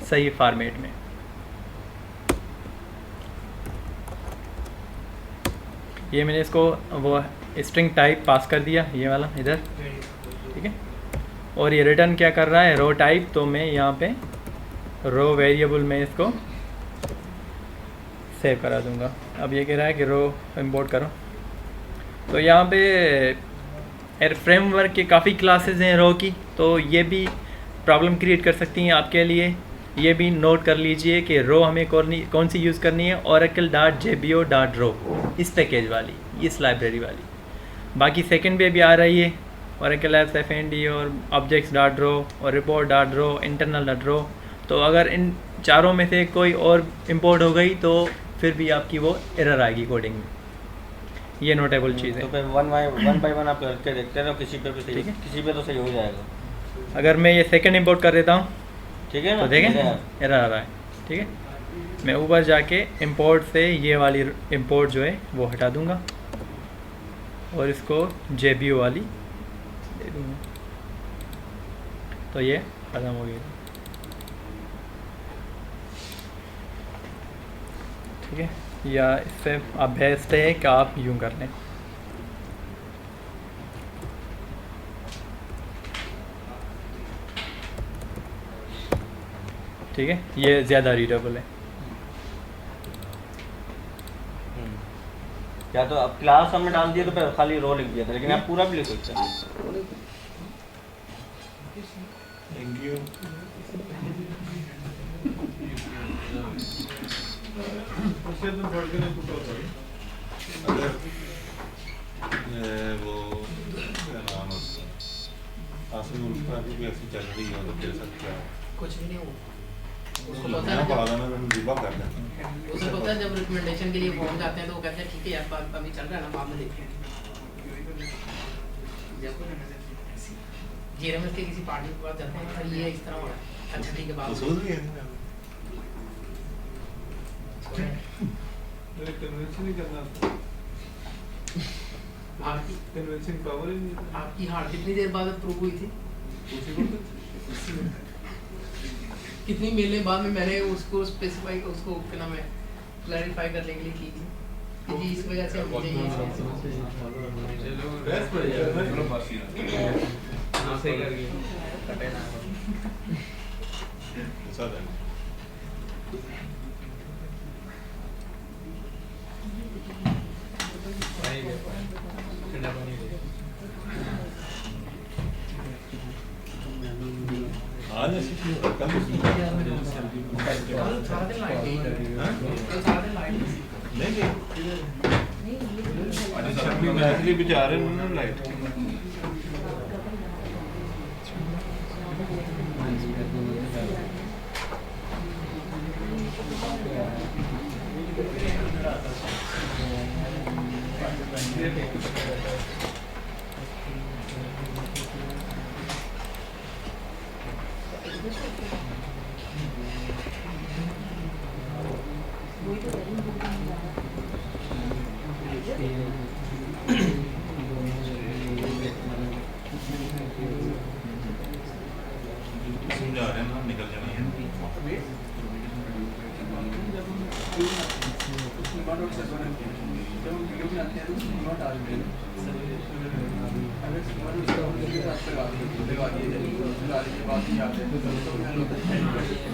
सही फॉर्मेट में। ये मैंने इसको वो स्ट्रिंग टाइप पास कर दिया, ये वाला इधर, ठीक है। और ये रिटर्न क्या कर रहा है? रो टाइप। तो मैं यहाँ पे रो वेरिएबल में इसको सेव करा दूंगा। अब ये कह रहा है कि रो इंपोर्ट करो, तो यहाँ पे फ्रेमवर्क के काफ़ी क्लासेस हैं रो की, तो ये भी प्रॉब्लम क्रिएट कर सकती हैं आपके लिए। ये भी नोट कर लीजिए कि रो हमें कौन सी यूज़ करनी है, oracle.jbo.ro, इस पैकेज वाली, इस लाइब्रेरी वाली। बाकी सेकंड पे भी आ रही है Oracle Apps FND और objects.ro और report.ro, internal.ro। तो अगर इन चारों में से कोई और इंपोर्ट हो गई तो फिर भी आपकी वो एरर आएगी कोडिंग में। ये नोटेबल चीज़ तो है। फिर वन बाय वन आप करके देखते रहो, किसी पे भी सही, ठीक है। किसी पे तो सही हो जाएगा। अगर मैं ये सेकंड इंपोर्ट कर देता हूँ ठीक है ना, तो देखें जैसे एरर आ रहा है। ठीक है, मैं ऊपर जाके इंपोर्ट से ये वाली इंपोर्ट जो है वो हटा दूंगा और इसको JBO वाली दे दूंगा, तो ये ख़त्म हो गया। ठीक है, या इससे आप बेस्ट है कि आप यूँ कर लें। ठीक है, ये ज़्यादा रीडेबल है। या तो अब क्लास हमने डाल दिया तो फिर खाली रो लिख दिया था, लेकिन आप पूरा भी लिख सकते हैं। Thank you. उससे तुम पढ़ के नहीं पूछो अगर वो क्या नाम है उसका, आसिम उल्फा की भी ऐसी चल रही है तो फिर सब क्या कुछ भी नहीं हो उसको पता मैं है पढ़ा जब देना, मैंने जिबा कर देना। उसे पता है जब रिकमेंडेशन के लिए फॉर्म जाते हैं तो वो कहते हैं ठीक है यार बात अभी चल रहा है ना, बाद में देखेंगे। जब जेएमएस के किसी पार्टी के पास जाते हैं सर ये इस तरह हो रहा है, अच्छा ठीक है तो बात सोच रही है कन्विंस नहीं करना था, आपकी कन्विंसिंग पावर ही नहीं था। आपकी हार कितनी देर बाद अप्रूव हुई थी? उसी को कितनी महीने बाद में मैंने उसको स्पेसिफाई उसको क्या नाम है क्लैरिफाई करने के लिए की थी कि जी इस वजह से हम मुझे ये चलो रेस्ट पर जाओ ना सही करके कटे ना ऐसा है। पानी दे, ठंडा पानी दे। आज ऐसी क्यों कल कल सारा दिन लाइट गई, कल सारा दिन लाइट गई। नहीं आज शक्ति गायत्री बेचारे उन्होंने लाइट समझा रहे हैं ना, निकल जाना है।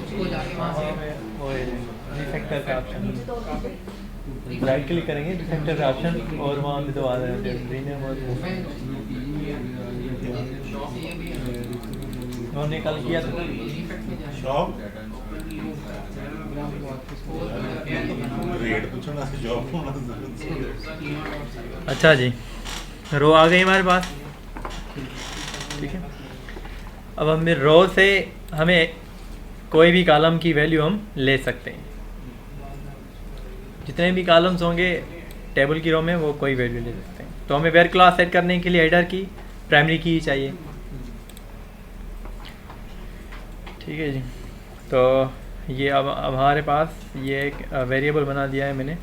उसको जाके वहाँ से वो रिफैक्टर का ऑप्शन, राइट क्लिक करेंगे रिफैक्टर का ऑप्शन और वहाँ पे तो आ रहा है रीनेम और ये भी है। उन्होंने कल किया था। इफेक्ट में जाए शॉप रेट पूछना से जॉब होना जरूरी। अच्छा जी, रो आ गई हमारे पास। ठीक है, अब हम रो से हमें कोई भी कॉलम की वैल्यू हम ले सकते हैं। जितने भी कॉलम्स होंगे टेबल की रो में वो कोई वैल्यू ले सकते हैं। तो हमें वेयर क्लास सेट करने के लिए हेडर की प्राइमरी की चाहिए। ठीक है जी, तो ये अब हमारे पास ये एक वेरिएबल बना दिया है मैंने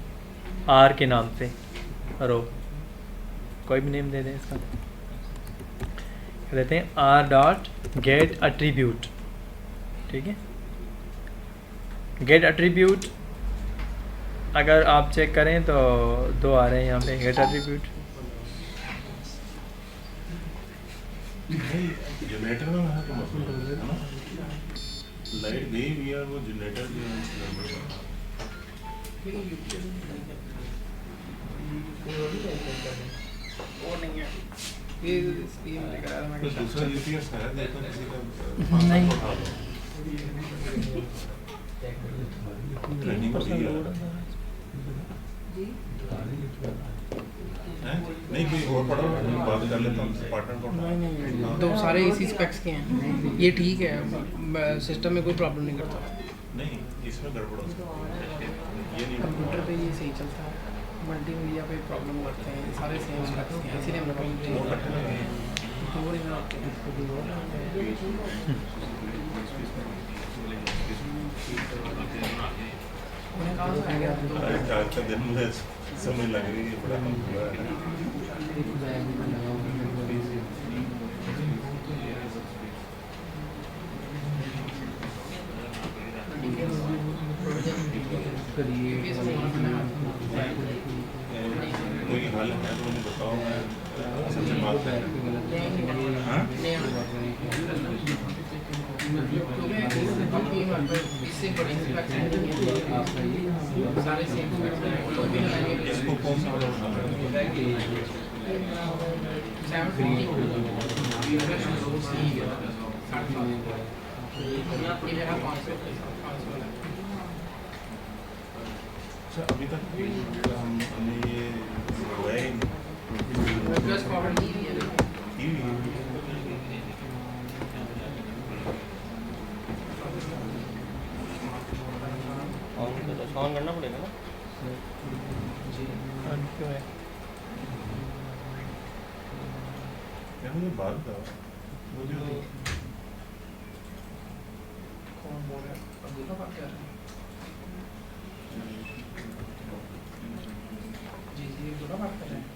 आर के नाम से, रो कोई भी नेम दे दें इसका। कहते हैं आर डॉट गेट एट्रीब्यूट। ठीक है, गेट एट्रीब्यूट अगर आप चेक करें तो दो आ रहे हैं यहाँ पे गेट एट्रीब्यूट। जनरेटर में है तो मसला है ना, लाइट गई भी है वो जनरेटर जो है वो नहीं है ये मैंने कराया तो दूसरा यूपीएस है, देखो किसी का नहीं। उठा लो। ट्रेनिंग होगी यार हैं? नहीं कोई और पढ़ो बात कर लेता हूँ पार्टनर को हाँ। तो सारे इसी स्पेक्स के हैं, ये ठीक है, सिस्टम में कोई प्रॉब्लम नहीं करता। नहीं इसमें गड़बड़ हो सकती है ये नहीं कंप्यूटर पे ये सही चलता है, मल्टीमीडिया पे प्रॉब्लम करते हैं, सारे सेम स्पेक्स हैं, इसीलिए वो करते हैं उन्हें कहाँ से आएगा आज का दिन मुझे समझ लग रही है बड़ा हुआ है कोई हाल है तो मुझे बताओ मैं सबसे बात हाँ इससे बड़ी स्पेक्स हैं, सारे सेम स्पेक्स हैं, तो भी लगाएंगे इसको कौन सा ऑर्डर उठाना है 750 अच्छा अभी तक हमने ये हुआ ही प्लस फॉरवर्ड की है ना। ऑन करना पड़ेगा ना। यार मुझे बात था वो जो कौन बोल रहा है? अब्दुल्ला बात कर रहे हैं। जी जी अब्दुल्ला बात कर रहे हैं।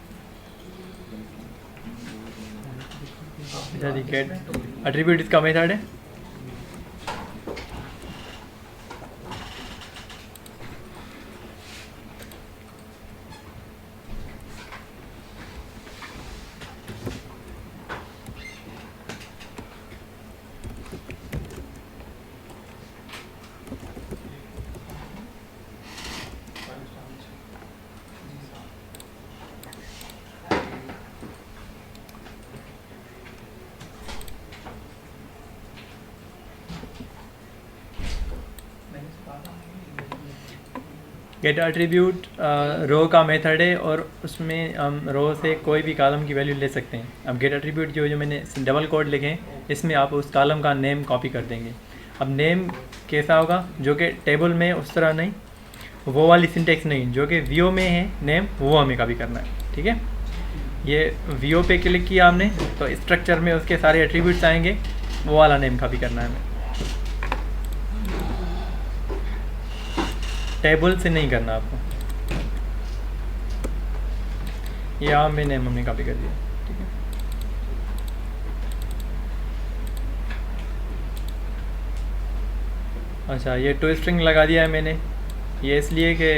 get attribute इसका मेथड है। गेट एट्रीब्यूट रो का मेथड है और उसमें हम रो से कोई भी कॉलम की वैल्यू ले सकते हैं। अब गेट एट्रीब्यूट जो मैंने डबल कोड लिखे हैं इसमें आप उस कॉलम का नेम कॉपी कर देंगे। अब नेम कैसा होगा, जो कि टेबल में उस तरह नहीं, वो वाली सिंटेक्स नहीं, जो कि वीओ में है नेम वो हमें कॉपी करना है। ठीक है, ये वीओ पे क्लिक किया हमने तो स्ट्रक्चर में उसके सारे एट्रीब्यूट्स आएंगे, वो वाला नेम कॉपी करना है हमें, टेबल से नहीं करना आपको। ये यहाँ में नेम हमने कॉपी कर दिया। ठीक है, अच्छा ये टू स्ट्रिंग लगा दिया है मैंने, ये इसलिए कि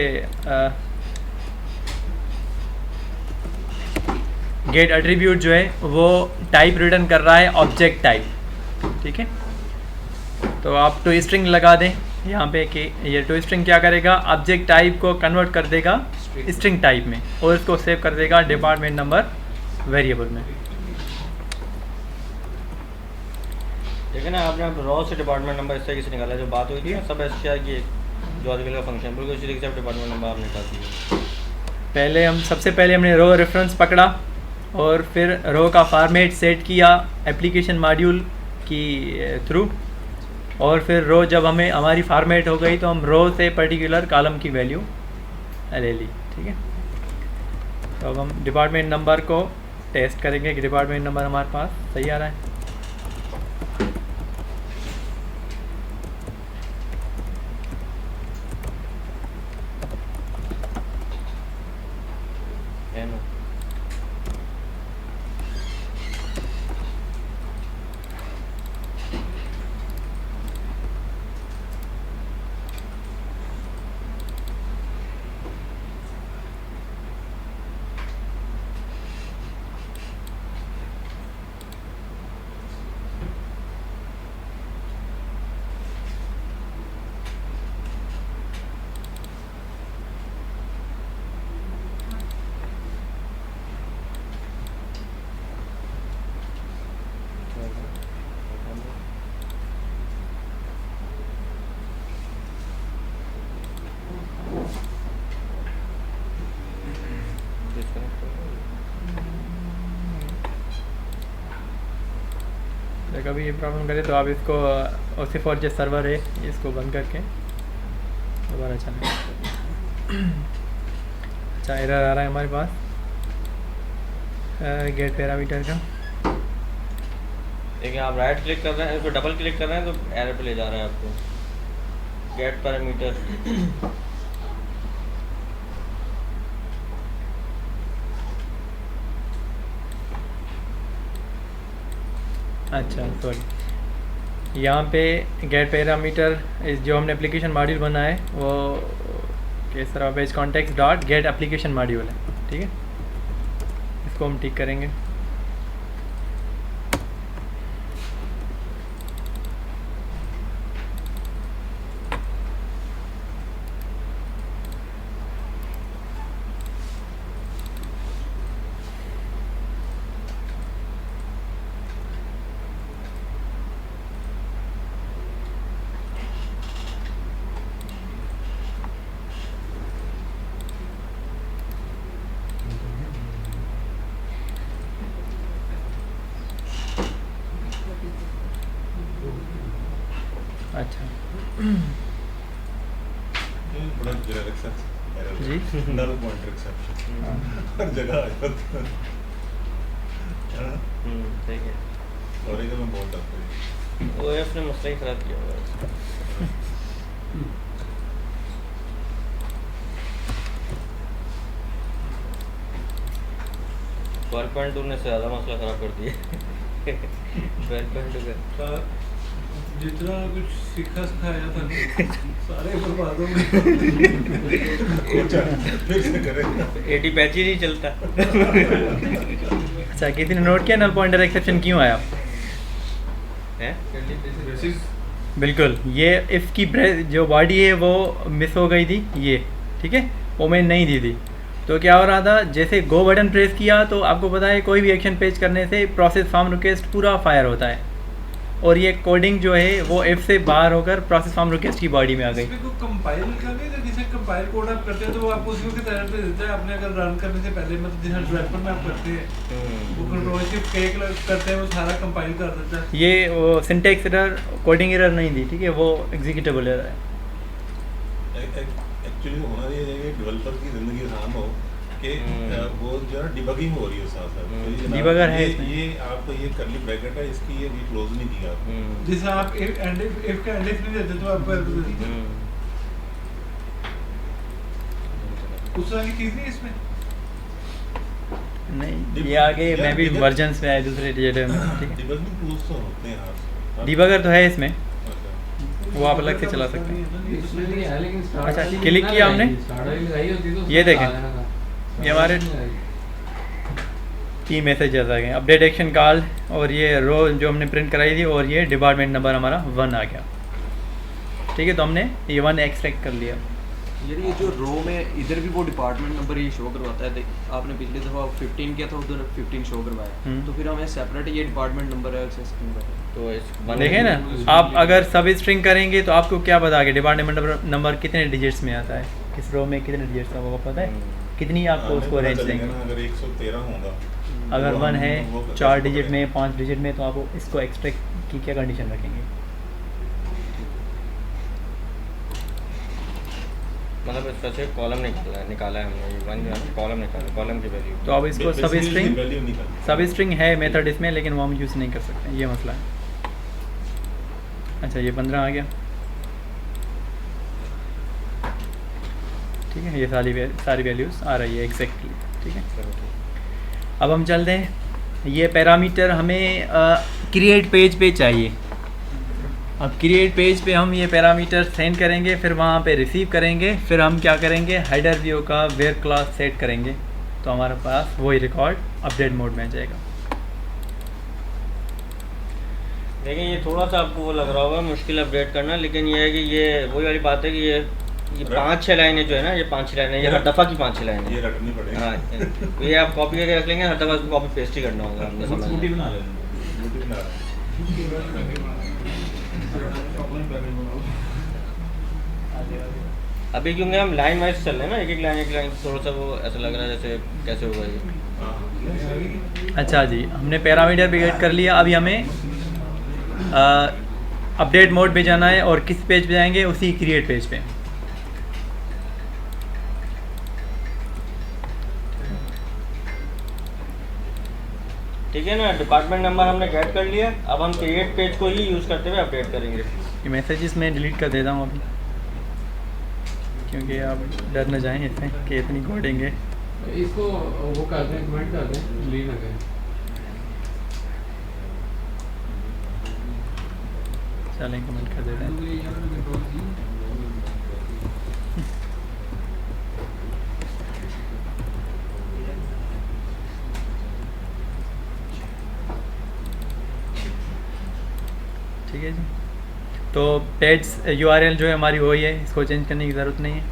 गेट एट्रीब्यूट जो है वो टाइप रिटर्न कर रहा है ऑब्जेक्ट टाइप। ठीक है, तो आप टू स्ट्रिंग लगा दें यहाँ पे कि ये टू स्ट्रिंग क्या करेगा, ऑब्जेक्ट टाइप को कन्वर्ट कर देगा स्ट्रिंग टाइप में और इसको सेव कर देगा डिपार्टमेंट नंबर वेरिएबल में। ठीक है ना, आपने अब रॉ से डिपार्टमेंट नंबर इस तरीके से निकाला, जो बात हुई थी ना सब ऐसे क्या है कि जो आजकल का फंक्शन बिल्कुल इसी तरीके से डिपार्टमेंट नंबर आपने निकाल दिया। पहले हम सबसे पहले हमने रो रेफरेंस पकड़ा और फिर रो का फॉर्मेट सेट किया एप्लीकेशन मॉड्यूल की थ्रू, और फिर रो जब हमें हमारी फॉर्मेट हो गई तो हम रो से पर्टिकुलर कॉलम की वैल्यू ले ली। ठीक है, तो अब हम डिपार्टमेंट नंबर को टेस्ट करेंगे कि डिपार्टमेंट नंबर हमारे पास सही आ रहा है। कभी ये प्रॉब्लम करे तो आप इसको OSIF और जो सर्वर है इसको बंद करके दोबारा चलाएं। अच्छा एरर आ रहा है हमारे पास गेट पैरामीटर का। देखिए आप राइट क्लिक कर रहे हैं, इसको डबल क्लिक कर रहे हैं तो एरर पे ले जा रहा है आपको। गेट पैरामीटर अच्छा सॉरी, यहाँ पे गेट पैरामीटर जो हमने एप्लीकेशन मॉड्यूल बना है वो किस तरह page context dot gate application module है, ठीक है। इसको हम टिक करेंगे। अच्छा बड़ा जनरल जी। एक्सेप्शन, नल पॉइंटर एक्सेप्शन हर जगह आ जाता है। ठीक है। और एक मैं बोल सकता हूँ OS ने मसला ही खराब किया हुआ है इसका। 12.2 ने से ज़्यादा मसला खराब कर दिया। 12.2 का जितना कुछ सीखा सिखाया था सारे बर्बाद हो गए। अच्छा फिर से करें। 80 पैच ही नहीं चलता। अच्छा किसी ने नोट किया नल पॉइंटर एक्सेप्शन क्यों आया? हैं? बिल्कुल, ये इफ़ की जो बॉडी है वो मिस हो गई थी, ये ठीक है, वो मैंने नहीं दी थी। तो क्या हो रहा था, जैसे गो बटन प्रेस किया तो आपको पता है कोई भी एक्शन पेज करने से प्रोसेस फॉर्म रिक्वेस्ट पूरा फायर होता है, और ये कोडिंग जो है वो इफ से बाहर होकर प्रोसेस फॉर्म रिक्वेस्ट की बॉडी में आ गई। इसमें कोई कंपाइल का नहीं है, जैसे कंपाइल कोड आप करते हैं तो वो आपको उसी की तरह पे देता है। आपने अगर रन करने से पहले मतलब जिस डेवलपर में आप करते हैं वो कंट्रोल शिफ्ट के करते हैं, वो सारा कंपाइल कर देता है। ये वो सिंटेक्स एरर, कोडिंग एरर नहीं थी, ठीक है, वो एग्जीक्यूटेबल एरर है। एक्चुअली होना ये है कि डेवलपर की ज़िंदगी आसान हो कि वो जो है डिबगिंग हो रही है साथ साथ। डिबगर है इसमें। ये आपको ये करली ब्रैकेट है, इसकी ये भी क्लोज नहीं किया आपने। जैसे आप इफ का एंड इफ नहीं देते तो आपको उस तरह की चीज नहीं इसमें। नहीं, ये आगे मैं भी वर्जन्स में आए दूसरे डिजिटल में, ठीक है। डिबगिंग टूल्स तो होते हैं यार। डिबगर तो है इसमें, अच्छा। वो आप अलग से चला सकते हैं। इसमें नहीं है लेकिन स्टार्ट अच्छा, क्लिक किया हमने, ये देखें, ये हमारे 3 मैसेजेस आ गए, अपडेट एक्शन कॉल, और ये रो जो हमने प्रिंट कराई थी, और ये डिपार्टमेंट नंबर हमारा 1 आ गया, ठीक है। तो हमने ये 1 एक्सट्रैक्ट कर लिया। यार ये जो रो में इधर भी वो डिपार्टमेंट नंबर ये शो करवाता है। आपने पिछली दफ़ा 15 किया था, उधर 15 शो करवाया, तो फिर हमें सेपरेट ये डिपार्टमेंट नंबर है एक्सेस क्यों करना? तो इस देखें ना, आप अगर सब स्ट्रिंग करेंगे तो आपको क्या पता कि डिपार्टमेंट नंबर कितने डिजिट्स में आता है, किस रो में कितने डिजिट्स का, वो पता है कितनी आपको उसको रेंज देंगे। अगर 113 होगा, अगर 1 है वो 4 डिजिट में, 5 डिजिट में, तो आप इसको एक्सट्रैक्ट की क्या कंडीशन रखेंगे? मतलब इसका से कॉलम निकाला है हमने, ये 1 जो है कॉलम निकाला, कॉलम की वैल्यू। तो अब इसको सब स्ट्रिंग, वैल्यू निकाल। सब स्ट्रिंग है मेथड इसमें, लेकिन वो हम यूज़ नहीं कर सकते, ये मसला है। अच्छा, ये 15 आ गया, ठीक है। ये सारी वैल्यूज़ आ रही है एग्जैक्टली, ठीक है। अब हम चलते हैं, ये पैरामीटर हमें क्रिएट पेज पे चाहिए। अब क्रिएट पेज पे हम ये पैरामीटर सेंड करेंगे, फिर वहाँ पे रिसीव करेंगे, फिर हम क्या करेंगे, हेडर व्यू का वेयर क्लास सेट करेंगे, तो हमारे पास वही रिकॉर्ड अपडेट मोड में आ जाएगा। देखिए ये थोड़ा सा आपको वो लग रहा होगा मुश्किल अपडेट करना, लेकिन ये है कि ये वही वाली बात है कि ये 5-6 लाइनें जो है ना, ये 5-6 लाइनें, ये हर दफ़ा की 5-6 लाइनें ये रटनी पड़ेगी। हाँ, ये आप कॉपी करके रख लेंगे, हर दफ़ा इसको कॉपी पेस्ट ही करना होगा आपने समझ बूटी बना लेना, बूटी बना लेना। अभी क्योंकि हम लाइन वाइज चल रहे हैं ना, एक लाइन थोड़ा सा वो ऐसा लग रहा है जैसे कैसे होगा ये। अच्छा जी, हमने पैरामीटर भी गेट कर लिया। अभी हमें अपडेट मोड पे जाना है और किस पेज पे जाएंगे, उसी क्रिएट पेज पे। ठीक है ना, डिपार्टमेंट नंबर हमने गेट कर लिया। अब हम क्रिएट पेज को ही यूज़ करते हुए अपडेट करेंगे। ये मैसेजेस मैं डिलीट कर देता हूँ अभी, क्योंकि आप डर न जाएं इसमें कि इतनी कोडिंग है। इसको वो कर दें, कमेंट कर दें, डिलीट ना करें। चलें कमेंट कर देते हैं। ठीक है जी, तो पेज URL जो है हमारी वही है, इसको चेंज करने की ज़रूरत नहीं है।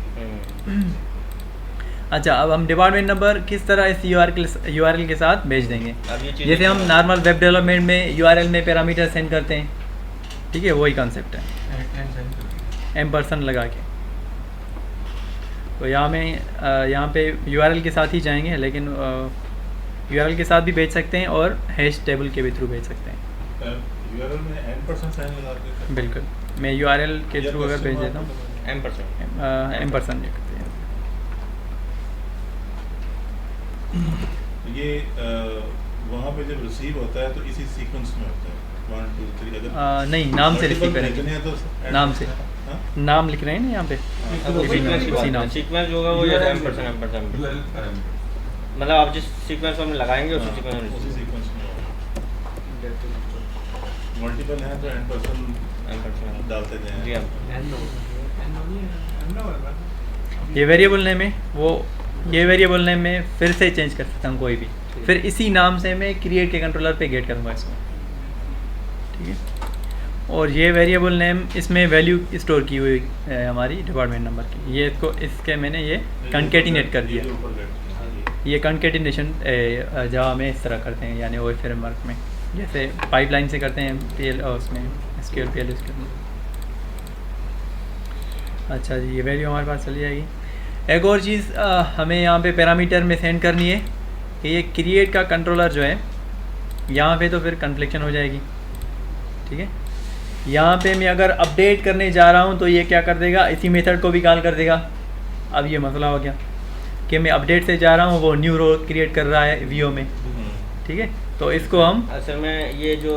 अच्छा, अब हम डिपार्टमेंट नंबर किस तरह इस URL के साथ भेज देंगे। अब ये चीज़ें जैसे हम नॉर्मल वेब डेवलपमेंट में URL में पैरामीटर सेंड करते हैं, ठीक है, वही कॉन्सेप्ट है, एम्परसन लगा के। तो यहाँ पे URL के साथ ही जाएंगे, लेकिन URL के साथ भी भेज सकते हैं और हैश टेबल के भी थ्रू भेज सकते हैं। URL में n% साइन लगा के बिल्कुल, मैं URL के थ्रू अगर भेज देता हूँ एम्परसन लिखते हैं। ये वहाँ पे जब रिसीव होता है तो इसी सीक्वेंस में होता है 1 2 3। अगर नहीं, नाम से रिसीव multiple करेंगे, भेजने हैं तो नाम से। हाँ? नाम लिख रहे हैं ना यहाँ पे, उसी नाम। सीक्वेंस जो होगा वो जैसे एम्परसेंड मतलब आप जिस सीक्वेंस में लगाएंगे उसी सीक्वेंस में उसी सीक्वेंस में मल्टीपल है तो n% डालते जी जाएं। हम ये वेरिएबल नेम है, वो ये वेरिएबल नेम में फिर से चेंज कर सकता हूँ कोई भी, फिर इसी नाम से मैं क्रिएट के कंट्रोलर पे गेट करूँगा इसको, ठीक है। और ये वेरिएबल नेम, इसमें वैल्यू स्टोर की हुई है हमारी डिपार्टमेंट नंबर की, ये इसको इसके मैंने ये कंकेटिनेट कर दिया। ये कंकेटिनेशन जावा में इस तरह करते हैं, यानी वो फ्रेमवर्क में जैसे पाइपलाइन से करते हैं PL और उसमें SQL PL उसके में। अच्छा जी, ये वैल्यू हमारे पास चली जाएगी। एक और चीज़ हमें यहाँ पे पैरामीटर में सेंड करनी है कि ये क्रिएट का कंट्रोलर जो है, यहाँ पे तो फिर कन्फ्लिक्शन हो जाएगी, ठीक है। यहाँ पे मैं अगर अपडेट करने जा रहा हूँ तो ये क्या कर देगा, इसी मेथड को भी कॉल कर देगा। अब ये मसला हो गया कि मैं अपडेट से जा रहा हूँ, वो न्यू रो क्रिएट कर रहा है VO में, ठीक है। तो इसको हम असल में ये जो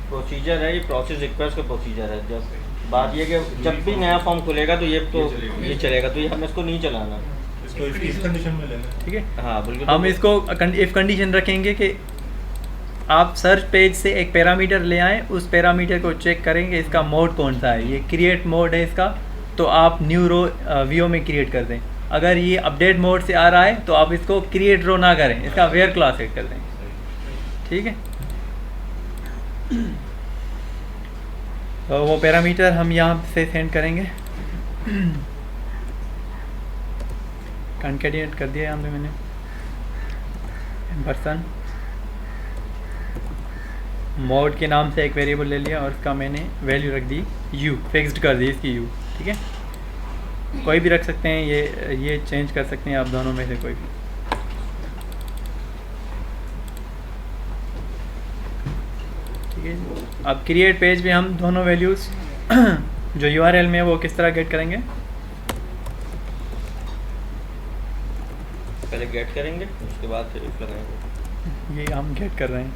प्रोसीजर है, ये प्रोसेस रिक्वेस्ट का प्रोसीजर है। जब बात ये कि जब भी नया फॉर्म खुलेगा तो ये चलेगा, तो ये हमें इसको नहीं चलाना, इसको इफ कंडीशन में लेना, ठीक है। हाँ बिल्कुल। हम इसको इफ कंडीशन रखेंगे कि आप सर्च पेज से एक पैरामीटर ले आएँ, उस पैरामीटर को चेक करेंगे इसका मोड कौन सा है, ये क्रिएट मोड है इसका, तो आप न्यू रो VO में क्रिएट कर दें। अगर ये अपडेट मोड से आ रहा है तो आप इसको क्रिएट रो ना करें, इसका वेयर क्लास सेट कर दें, ठीक है। तो वो पैरामीटर हम यहाँ से सेंड करेंगे। कंकेटिनेट कर दिया यहाँ पे मैंने, एम्परसन मोड के नाम से एक वेरिएबल ले लिया और उसका मैंने वैल्यू रख दी U, फिक्स्ड कर दी इसकी U, ठीक है। कोई भी रख सकते हैं, ये चेंज कर सकते हैं आप दोनों में से कोई भी, ठीक है। अब क्रिएट पेज में हम दोनों वैल्यूज़ जो URL में है वो किस तरह गेट करेंगे, पहले गेट करेंगे उसके बाद फिर इफ लगाएंगे। ये हम गेट कर रहे हैं।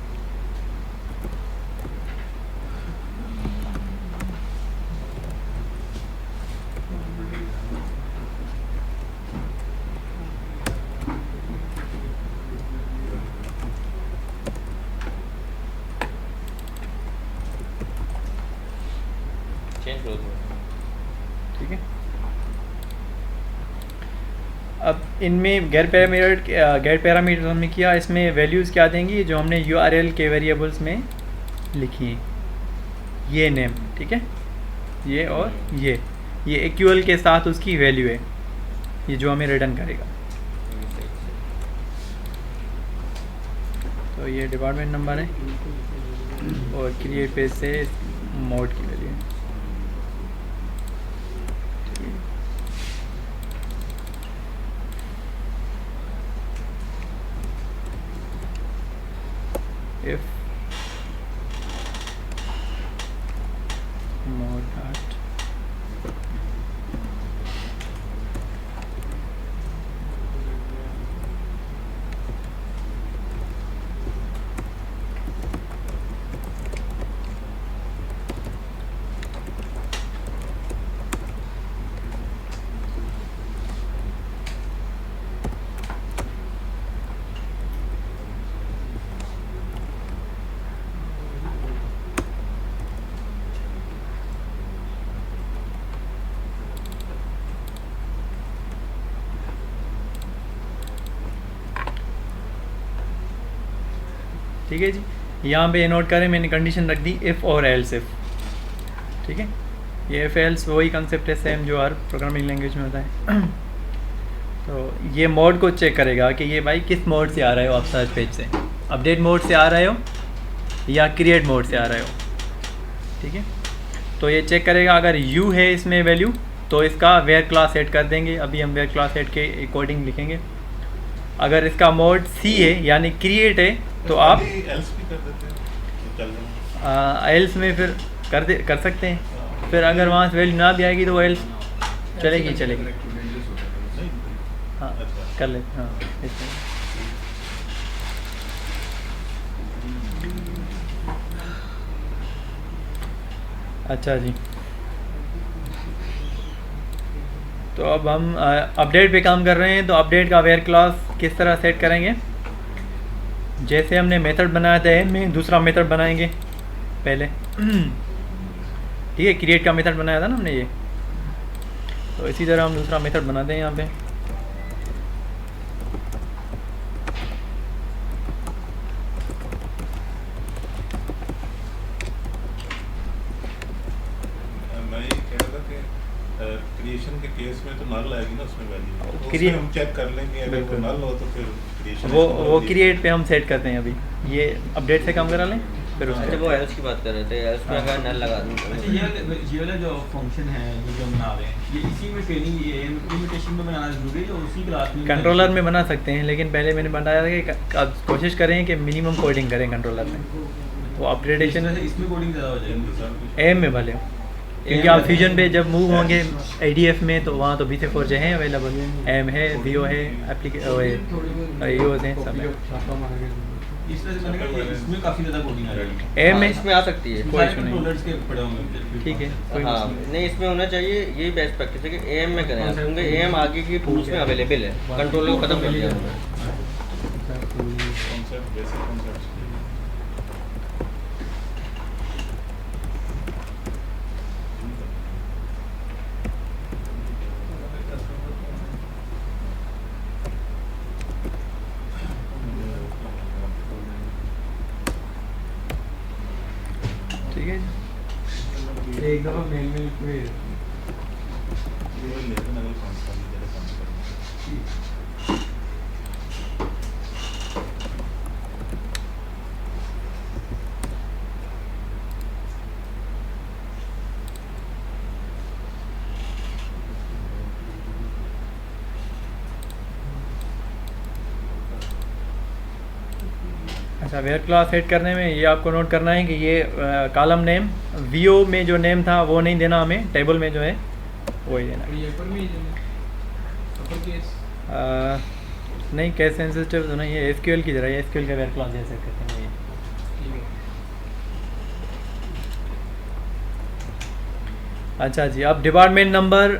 चेंज कर दो, ठीक है। अब इनमें गैर पैरामीटर हमने किया, इसमें वैल्यूज़ क्या देंगी जो हमने URL के वेरिएबल्स में लिखी हैं, ये नेम, ठीक है, ये और ये इक्वल के साथ उसकी वैल्यू है, ये जो हमें रिटर्न करेगा। तो ये डिपार्टमेंट नंबर है और क्रिएट पेज से मोड की वैल्यू है। if ठीक है जी, यहाँ पे नोट करें मैंने कंडीशन रख दी इफ़ और एल्स इफ़, ठीक है। ये इफ़ एल्स वही कंसेप्ट है सेम जो हर प्रोग्रामिंग लैंग्वेज में होता है। तो ये मोड को चेक करेगा कि ये भाई किस मोड से आ रहे हो आप सर्च पेज से, अपडेट मोड से आ रहे हो या क्रिएट मोड से आ रहे हो, ठीक है। तो ये चेक करेगा, अगर यू है इसमें वैल्यू तो इसका वेयर क्लास सेट कर देंगे, अभी हम वेयर क्लास सेट के अकॉर्डिंग लिखेंगे। अगर इसका मोड सी है यानी क्रिएट है तो आप एल्स भी कर देते हैं तो चल जाएगा। एल्स में फिर कर सकते हैं, फिर अगर वहाँ से वैल्यू ना भी आएगी तो वो एल्स चलेगी। हाँ कर ले, हाँ इसमें अच्छा जी। तो अब हम अपडेट पे काम कर रहे हैं, तो अपडेट का वेयर क्लास किस तरह सेट करेंगे, जैसे हमने मेथड बनाया था में दूसरा मेथड बनाएंगे पहले, ठीक है। क्रिएट का मेथड बनाया था ना हमने ये, तो इसी तरह हम दूसरा मेथड बनाते हैं यहाँ पे। मैं ये कह रहा था कि क्रिएशन के केस में तो नल आएगी ना उसमें वैल्यू, Create- हम चेक कर लेंगे, अगर वो बिल्कुल। नल हो तो फिर क्रिएशन वो क्रिएट पे हम सेट करते हैं, अभी ये अपडेट से काम करा लें फिर अच्छा उसके वो एल्स की बात कर रहे थे, एल्स में अगर नल लगा दूँ अच्छा ये वाला जो फंक्शन है जो हम बना रहे हैं, ये इसी में ट्रेनिंग ये इम्प्लीमेंटेशन में बनाना जरूरी है या उसी क्लास में कंट्रोलर में बना सकते हैं, लेकिन पहले मैंने बताया था कि अब कोशिश करें कि मिनिमम कोडिंग करें कंट्रोलर में, तो अपग्रेडेशन इसमें कोडिंग ज़्यादा हो जाएगी। एम में भले, क्योंकि आप फ्यूजन पे जब मूव होंगे ADF में तो वहाँ तो BC4 जो है अवेलेबल, एम है, VO है, हैं सब है। छापा मारा गया। इस तरह से बनेगा कि इसमें काफ़ी ज़्यादा कोडिंग आ जाएगी। एम हाँ, में इसमें आ सकती है। कोई इशू नहीं। कंट्रोलर्स के पड़े होंगे। ठीक है, कोई हाँ मसला नहीं। नहीं, इसमें होना चाहिए, यही बेस्ट प्रैक्टिस है कि AM में करें आप, क्योंकि AM आगे की टूल्स में अवेलेबल है, कंट्रोलर को खत्म कर दिया हमने। कॉन्सेप्ट बेसिक कॉन्सेप्ट ठीक है जी। एक दफा मेल में भेज लेकिन अगर कॉन्सेप्ट जरा काम करें अच्छा, वेयर क्लास सेट करने में ये आपको नोट करना है कि ये कॉलम नेम VO में जो नेम था वो नहीं देना हमें, टेबल में जो है वही देना है। ये ऊपर में ही देना अपर केस नहीं, केस सेंसिटिव तो नहीं है, SQL की तरह, SQL का वेयर क्लास जैसे कहते हैं ये। ठीक है। अच्छा जी, अब department number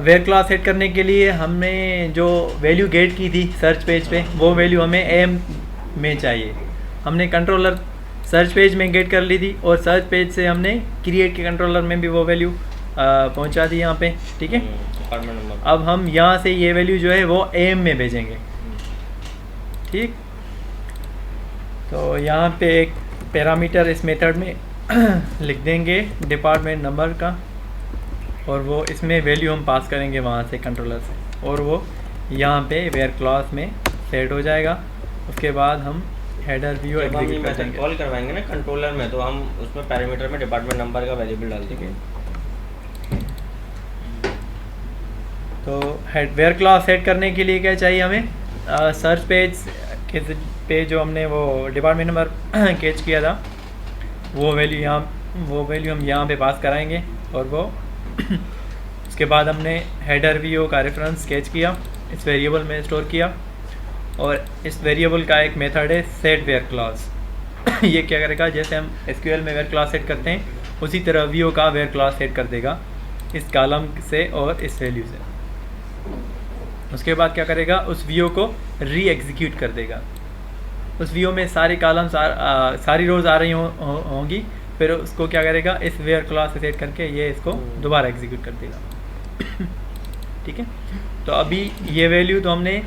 where class set करने के लिए हमने जो वैल्यू गेट की थी सर्च पेज पे, वो वैल्यू हमें AM में चाहिए। हमने कंट्रोलर सर्च पेज में गेट कर ली थी और सर्च पेज से हमने क्रिएट के कंट्रोलर में भी वो वैल्यू पहुंचा दी यहाँ पे, ठीक है। डिपार्टमेंट नंबर अब हम यहाँ से ये वैल्यू जो है वो AM में भेजेंगे, ठीक। तो यहाँ पे एक पैरामीटर इस मेथड में लिख देंगे डिपार्टमेंट नंबर का, और वो इसमें वैल्यू हम पास करेंगे वहाँ से कंट्रोलर से, और वो यहाँ पे वेयर क्लास में सेट हो जाएगा। उसके बाद हम हेडर व्यू जब हम ये एग्जीक्यूट कर मेथड देंगे। कॉल करवाएंगे ना कंट्रोलर में, तो हम उसमें पैरामीटर में डिपार्टमेंट नंबर का वेरिएबल डाल देंगे। तो वेयर क्लास सेट करने के लिए क्या चाहिए हमें, सर्च पेज के पे जो हमने वो डिपार्टमेंट नंबर कैच किया था वो वैल्यू हम यहाँ पे पास कराएंगे, और वो उसके बाद हमने हेडर व्यू का रेफरेंस कैच किया, इस वेरिएबल में स्टोर किया, और इस वेरिएबल का एक मेथड है सेट वेयर क्लास। ये क्या करेगा, जैसे हम SQL में वेयर क्लास सेट करते हैं उसी तरह व्यू का वेयर क्लास सेट कर देगा इस कॉलम से और इस वैल्यू से। उसके बाद क्या करेगा, उस व्यू को री एग्जीक्यूट कर देगा। उस व्यू में सारे कॉलम्स सारी रोज आ रही होंगी, फिर उसको क्या करेगा, इस वेयर क्लास से सेट करके ये इसको दोबारा एग्जीक्यूट कर देगा। ठीक है, तो अभी ये वैल्यू तो हमने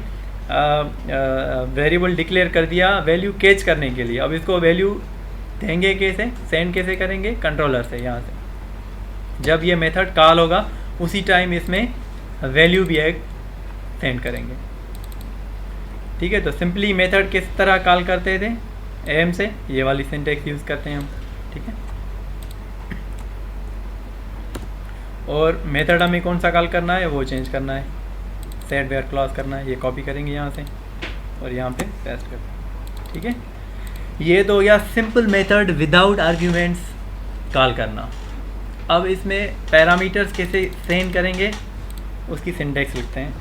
वेरिएबल डिक्लेयर कर दिया वैल्यू कैच करने के लिए। अब इसको वैल्यू देंगे कैसे, सेंड कैसे करेंगे, कंट्रोलर से। यहाँ से जब ये मेथड कॉल होगा उसी टाइम इसमें वैल्यू भी एक सेंड करेंगे। ठीक है, तो सिंपली मेथड किस तरह कॉल करते थे, एम से, ये वाली सिंटेक्स यूज़ करते हैं हम। ठीक है, और मेथड हमें कौन सा कॉल करना है वो चेंज करना है, सेट वेयर क्लॉज करना है। ये कॉपी करेंगे यहाँ से और यहाँ पे पेस्ट कर देंगे। ठीक है, ये तो या simple method without arguments call करना। अब इसमें पैरामीटर्स कैसे सेंड करेंगे उसकी सिंटेक्स लिखते हैं।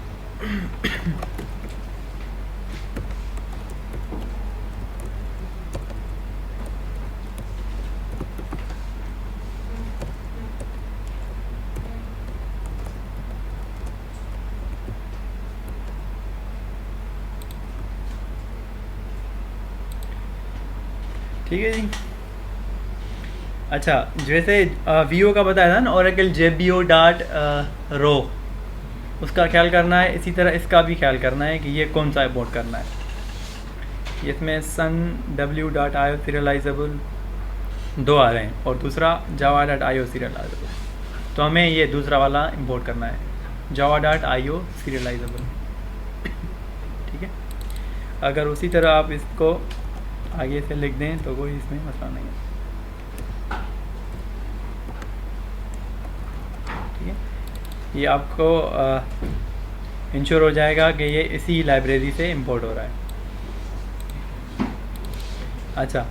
ठीक है जी। अच्छा, जैसे वीओ का बताया था ना, ओरेकल JBO डॉट रो, उसका ख्याल करना है। इसी तरह इसका भी ख्याल करना है कि ये कौन सा इंपोर्ट करना है। इसमें sunw.io सीरियलाइजेबल 2 आ रहे हैं और दूसरा java.io सीरियलाइजेबल। तो हमें ये दूसरा वाला इंपोर्ट करना है, java.io सीरियलाइजेबल। ठीक है, अगर उसी तरह आप इसको आगे से लिख दें तो कोई इसमें मसला नहीं है। ठीक है, ये आपको इंश्योर हो जाएगा कि ये इसी लाइब्रेरी से इंपोर्ट हो रहा है। अच्छा,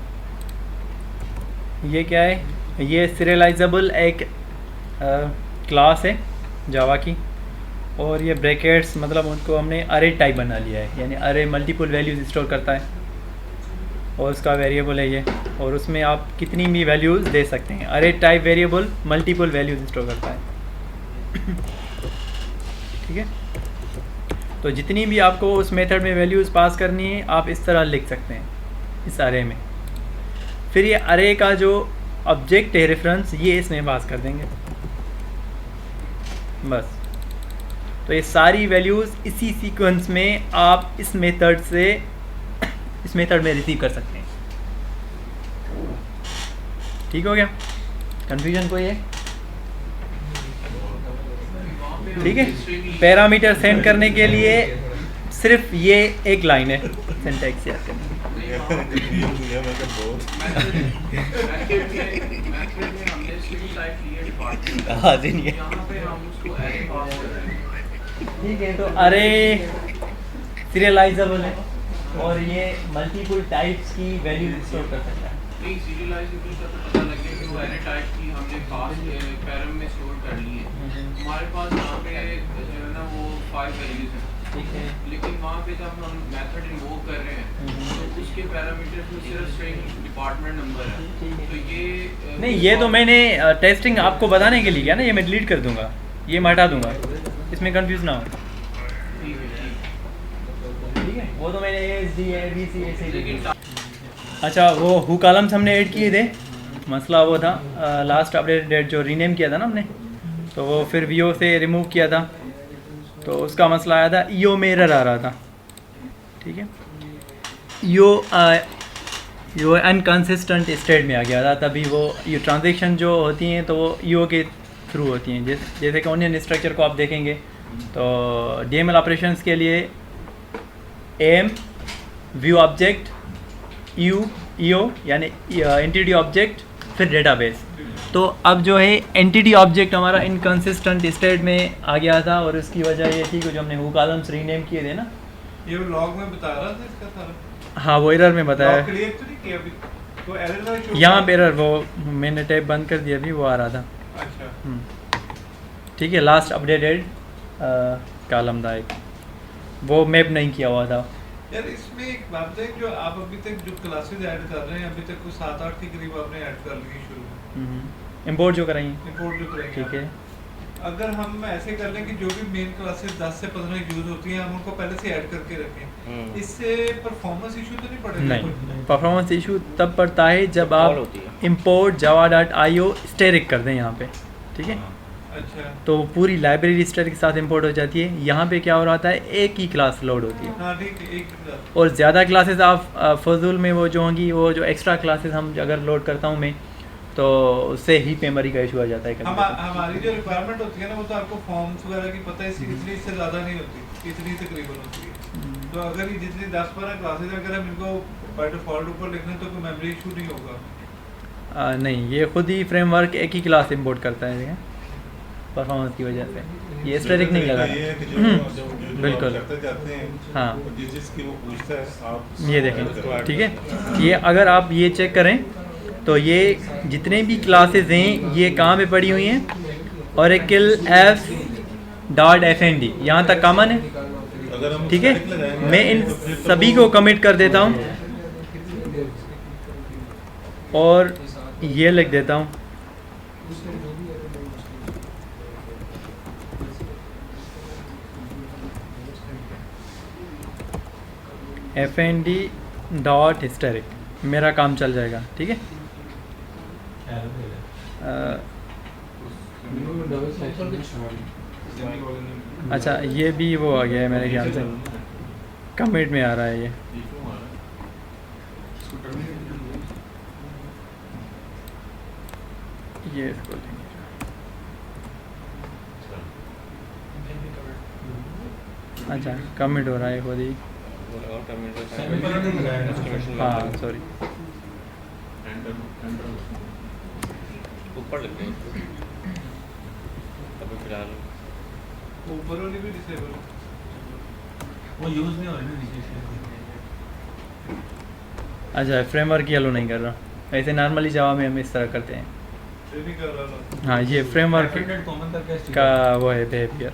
ये क्या है, ये सीरियलाइजेबल एक क्लास है जावा की, और ये ब्रैकेट्स मतलब उनको हमने अरे टाइप बना लिया है, यानी अरे मल्टीपल वैल्यूज स्टोर करता है और उसका वेरिएबल है ये, और उसमें आप कितनी भी वैल्यूज़ दे सकते हैं। अरे type variable multiple values store करता है। ठीक है, तो जितनी भी आपको उस मेथड में वैल्यूज़ पास करनी है आप इस तरह लिख सकते हैं इस अरे में। फिर ये अरे का जो ऑब्जेक्ट है रेफरेंस, ये इसमें पास कर देंगे बस। तो ये सारी वैल्यूज़ इसी सीक्वेंस में आप इस मेथड से, इस मेथड में रिसीव कर सकते हैं। ठीक हो गया, कंफ्यूजन कोई है? ठीक है, पैरामीटर सेंड करने के लिए सिर्फ ये एक लाइन है सिंटैक्स याद करना। ठीक है, तो अरे सीरियलाइजेबल है और ये मल्टीपल टाइप्स की वैल्यू स्टोर कर सकता है। नहीं, सीरियलाइजेबल का तो पता लग गया कि वो एरे टाइप की हमने पास पैरम में स्टोर कर ली है। हमारे पास यहाँ पे जो है ना वो 5 वैल्यूज हैं। ठीक है, लेकिन वहाँ पे जब हम मेथड इन्वोक कर रहे हैं तो उसके पैरामीटर्स में सिर्फ स्ट्रिंग डिपार्टमेंट नंबर है। तो ये नहीं, ये तो मैंने टेस्टिंग आपको बताने के लिए किया ना, ये मैं डिलीट कर दूंगा, ये मैं हटा दूंगा, इसमें कंफ्यूज ना हो। ठीक है, वो तो मैंने ASD ABC। अच्छा, वो हु कॉलम्स हमने ऐड किए थे, मसला वो था लास्ट अपडेट डेट जो रीनेम किया था ना हमने, तो वो फिर वीओ से रिमूव किया था, तो उसका मसला आया था ईओ में एरर आ रहा था। ठीक है, ईओ अनकंसिस्टेंट स्टेट में आ गया था, तभी वो ये ट्रांजेक्शन जो होती हैं तो वो ईओ के थ्रू होती हैं। जैसे कि ओनियन स्ट्रक्चर को आप देखेंगे तो DML ऑपरेशंस के लिए एम व्यू ऑब्जेक्ट ईओ यानी एंटिटी ऑब्जेक्ट फिर डेटाबेस। तो अब जो है एंटिटी ऑब्जेक्ट हमारा इनकंसिस्टेंट स्टेट में आ गया था और उसकी वजह ये थी कि जो हमने हु कॉलम्स रीनेम किए थे ना, ये लॉग में बता रहा था इसका सारा। हाँ, वो एरर में बताया, क्लियर तो नहीं किया अभी, तो एरर का शो यहाँ पे एरर, वो मैंने टैब बंद कर दिया अभी, वो आ रहा था। अच्छा, ठीक है, लास्ट अपडेटेड कॉलम था एक, वो मैप नहीं किया हुआ था। यार इसमें एक बात है, जो आप अभी तक जो क्लासेस ऐड कर रहे हैं, अभी तक कुछ 7-8 के करीब आपने ऐड कर ली शुरू में, इंपोर्ट जो कराई, इंपोर्ट जो करेंगे। ठीक है, अगर हम ऐसे कर लें कि जो भी मेन क्लासेस 10 से 15 यूज होती हैं हम उनको पहले से ऐड करके रखें, इससे परफॉर्मेंस इशू तो नहीं पड़ेगा? नहीं, परफॉर्मेंस इशू तब पड़ता है जब आप इंपोर्ट java.io स्टेरिक कर दें यहाँ पे। ठीक है, अच्छा तो पूरी लाइब्रेरी रजिस्टर के साथ इंपोर्ट हो जाती है। यहाँ पे क्या हो रहा होता है, एक ही क्लास लोड होती है, हाँ ठीक है, एक मिनट। और ज़्यादा क्लासेस आप फजूल में वो जो होंगी, वो जो एक्स्ट्रा क्लासेस हम अगर लोड करता हूँ मैं, तो उससे ही मेमोरी का इशू आ जाता है कभी। हमारी जो रिक्वायरमेंट होती है ना, वो तो आपको फॉर्म्स वगैरह की पता है, इतनी इससे ज़्यादा नहीं होती, इतनी तकरीबन होती है। तो अगर ये जितनी 10-12 क्लासेज अगर हम इनको बाय डिफ़ॉल्ट ऊपर लिखने तो कोई मेमोरी इशू नहीं होगा। नहीं, ये खुद ही फ्रेमवर्क एक ही क्लास इंपोर्ट करता है परफॉर्मेंस की वजह से, ये स्टैटिक नहीं लगा। ये है कि जो बिल्कुल। करते जाते हैं, हाँ, जिस जिसकी वो पूछता है आप ये देखें, ठीक है। ये अगर आप ये चेक करें तो ये जितने भी क्लासेस हैं ये कहाँ पे पड़ी हुई हैं, Oracle f.fnd यहाँ तक कॉमन है, अगर हम ठीक है। static लगाएंगे, मैं इन तो फिर तो सभी वो- को कमिट कर देता हूँ और ये लिख देता हूँ fnd.hysteric, मेरा काम चल जाएगा, ठीक है। अच्छा, ये भी वो आ गया है मेरे ख्याल से, कमिट में आ रहा है ये। ये इसको लेंगे। अच्छा, कमिट हो रहा है खुद ही। हाँ, सॉरी। ऊपर लिखते हैं अभी फिलहाल। ऊपर वाली भी डिसेबल, वो यूज नहीं हो रही ना नीचे। अच्छा, फ्रेमवर्क येलो नहीं कर रहा, ऐसे नॉर्मली जावा में हम इस तरह करते हैं। ये नहीं कर रहा था। हाँ, ये फ्रेमवर्क कॉमन करके का वो है बिहेवियर,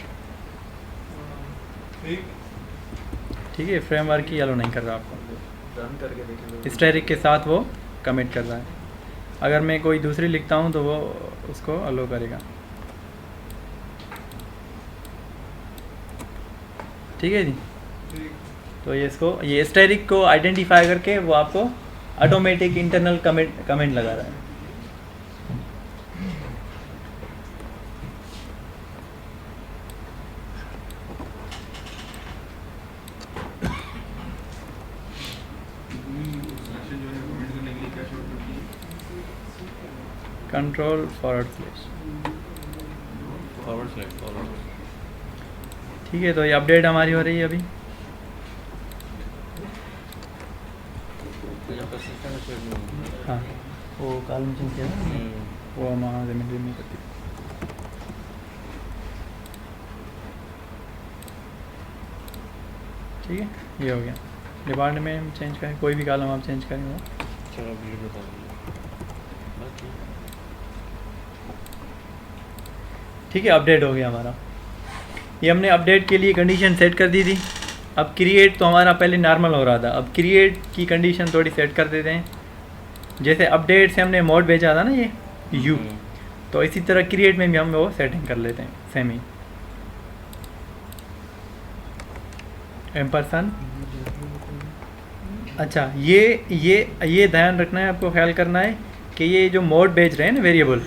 ठीक, ठीक है। फ्रेमवर्क ही येलो नहीं कर रहा आपको, रन करके देखेंगे। स्टैटिक के साथ वो कमिट कर रहा है। अगर मैं कोई दूसरी लिखता हूँ तो वो उसको अलो करेगा, ठीक है जी। ठीक। तो ये इसको, ये स्टैटिक को आइडेंटिफाई करके वो आपको ऑटोमेटिक इंटरनल कमेंट लगा रहा है। Control forward slash, forward. ठीक है। तो ये अपडेट हमारी हो रही है अभी। हाँ, वो कॉलम चेंज किया ना, वो हम वहाँ से नहीं करती। ठीक है, ये हो गया। डिपार्टमेंट चेंज करें, कोई भी कॉलम आप चेंज करें वो। चलो अभी बता दीजिए। ठीक है, अपडेट हो गया हमारा। ये हमने अपडेट के लिए कंडीशन सेट कर दी थी। अब क्रिएट तो हमारा पहले नॉर्मल हो रहा था, अब क्रिएट की कंडीशन थोड़ी सेट कर देते हैं। जैसे अपडेट से हमने मोड भेजा था ना ये यू, तो इसी तरह क्रिएट में भी हम वो सेटिंग कर लेते हैं सेम ही। एम्परसन, अच्छा, ये ध्यान रखना है आपको, ख्याल करना है कि ये जो मोड भेज रहे हैं ना वेरिएबल,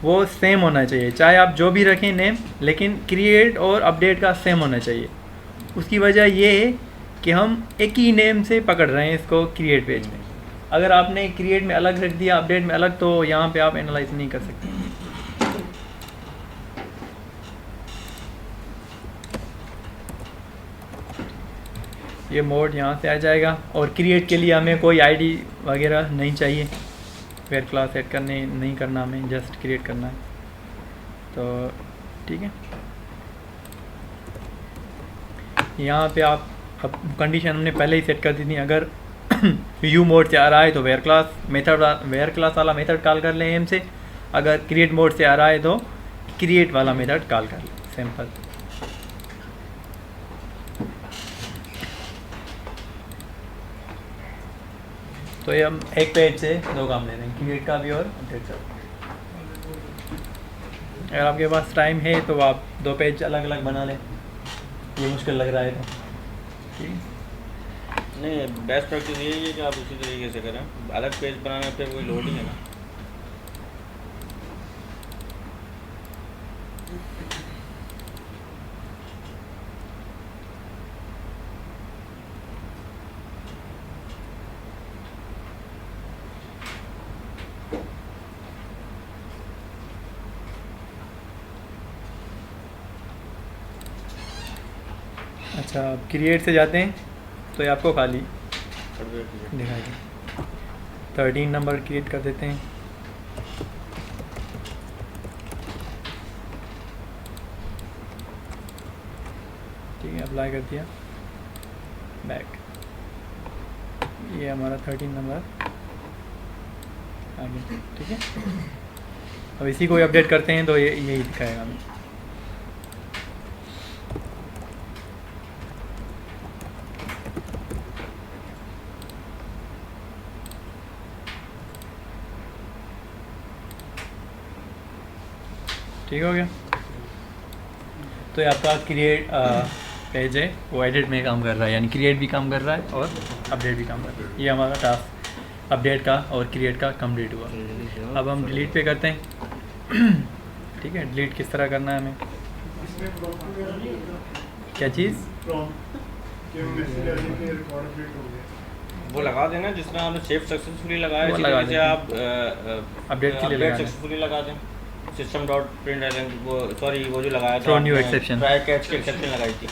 वो सेम होना चाहिए, चाहे आप जो भी रखें नेम, लेकिन क्रिएट और अपडेट का सेम होना चाहिए। उसकी वजह ये है कि हम एक ही नेम से पकड़ रहे हैं इसको क्रिएट पेज में। अगर आपने क्रिएट में अलग रख दिया, अपडेट में अलग, तो यहाँ पे आप एनालाइज नहीं कर सकते। ये मोड यहाँ से आ जाएगा। और क्रिएट के लिए हमें कोई आईडी वगैरह नहीं चाहिए, वेयर क्लास सेट करने नहीं करना, हमें जस्ट क्रिएट करना है। तो ठीक है, यहाँ पे आप, अब कंडीशन हमने पहले ही सेट कर दी थी। अगर यू मोड से आ रहा है तो वेयर क्लास वाला मेथड कॉल कर लें एम से। अगर क्रिएट मोड से आ रहा है तो क्रिएट वाला मेथड कॉल कर लें, सिंपल। तो ये हम एक पेज से दो काम ले रहे हैं, क्रिएट का भी और अपडेट का भी। अगर आपके पास टाइम है तो आप दो पेज अलग अलग बना लें, ये मुश्किल लग रहा है तो ठीक है। नहीं, बेस्ट प्रैक्टिस यही है कि आप उसी तरीके से करें। अलग पेज बनाने पे कोई लोड नहीं है ना। अच्छा, अब क्रिएट से जाते हैं तो ये आपको खाली अपडेट दिखाएगा। 13 नंबर क्रिएट कर देते हैं। ठीक है, अप्लाई कर दिया, बैक। ये हमारा 13 नंबर आ गया। ठीक है, अब इसी को अपडेट करते हैं तो ये यही दिखाएगा हमें। ठीक हो गया। तो ये आपका क्रिएट पेज है, वो एडिट में काम कर रहा है, यानी क्रिएट भी काम कर रहा है और अपडेट भी काम कर रहा है। ये हमारा टास्क अपडेट का और क्रिएट का कंप्लीट हुआ। अब हम डिलीट पे करते हैं। ठीक है, डिलीट किस तरह करना है हमें, क्या चीज़? वो लगा देना जिस तरह आपने सेव सक्सेसफुली लगाया, वो इसी लगा तरीके से देंगे। आप अपडेट के लिए लगाना है। सक्सेसफुली लगा दें। सिस्टम डॉट प्रिंट वो सॉरी वो जो लगाया Throw new आपने, exception। try catch की एक्सेप्शन लगाई थी,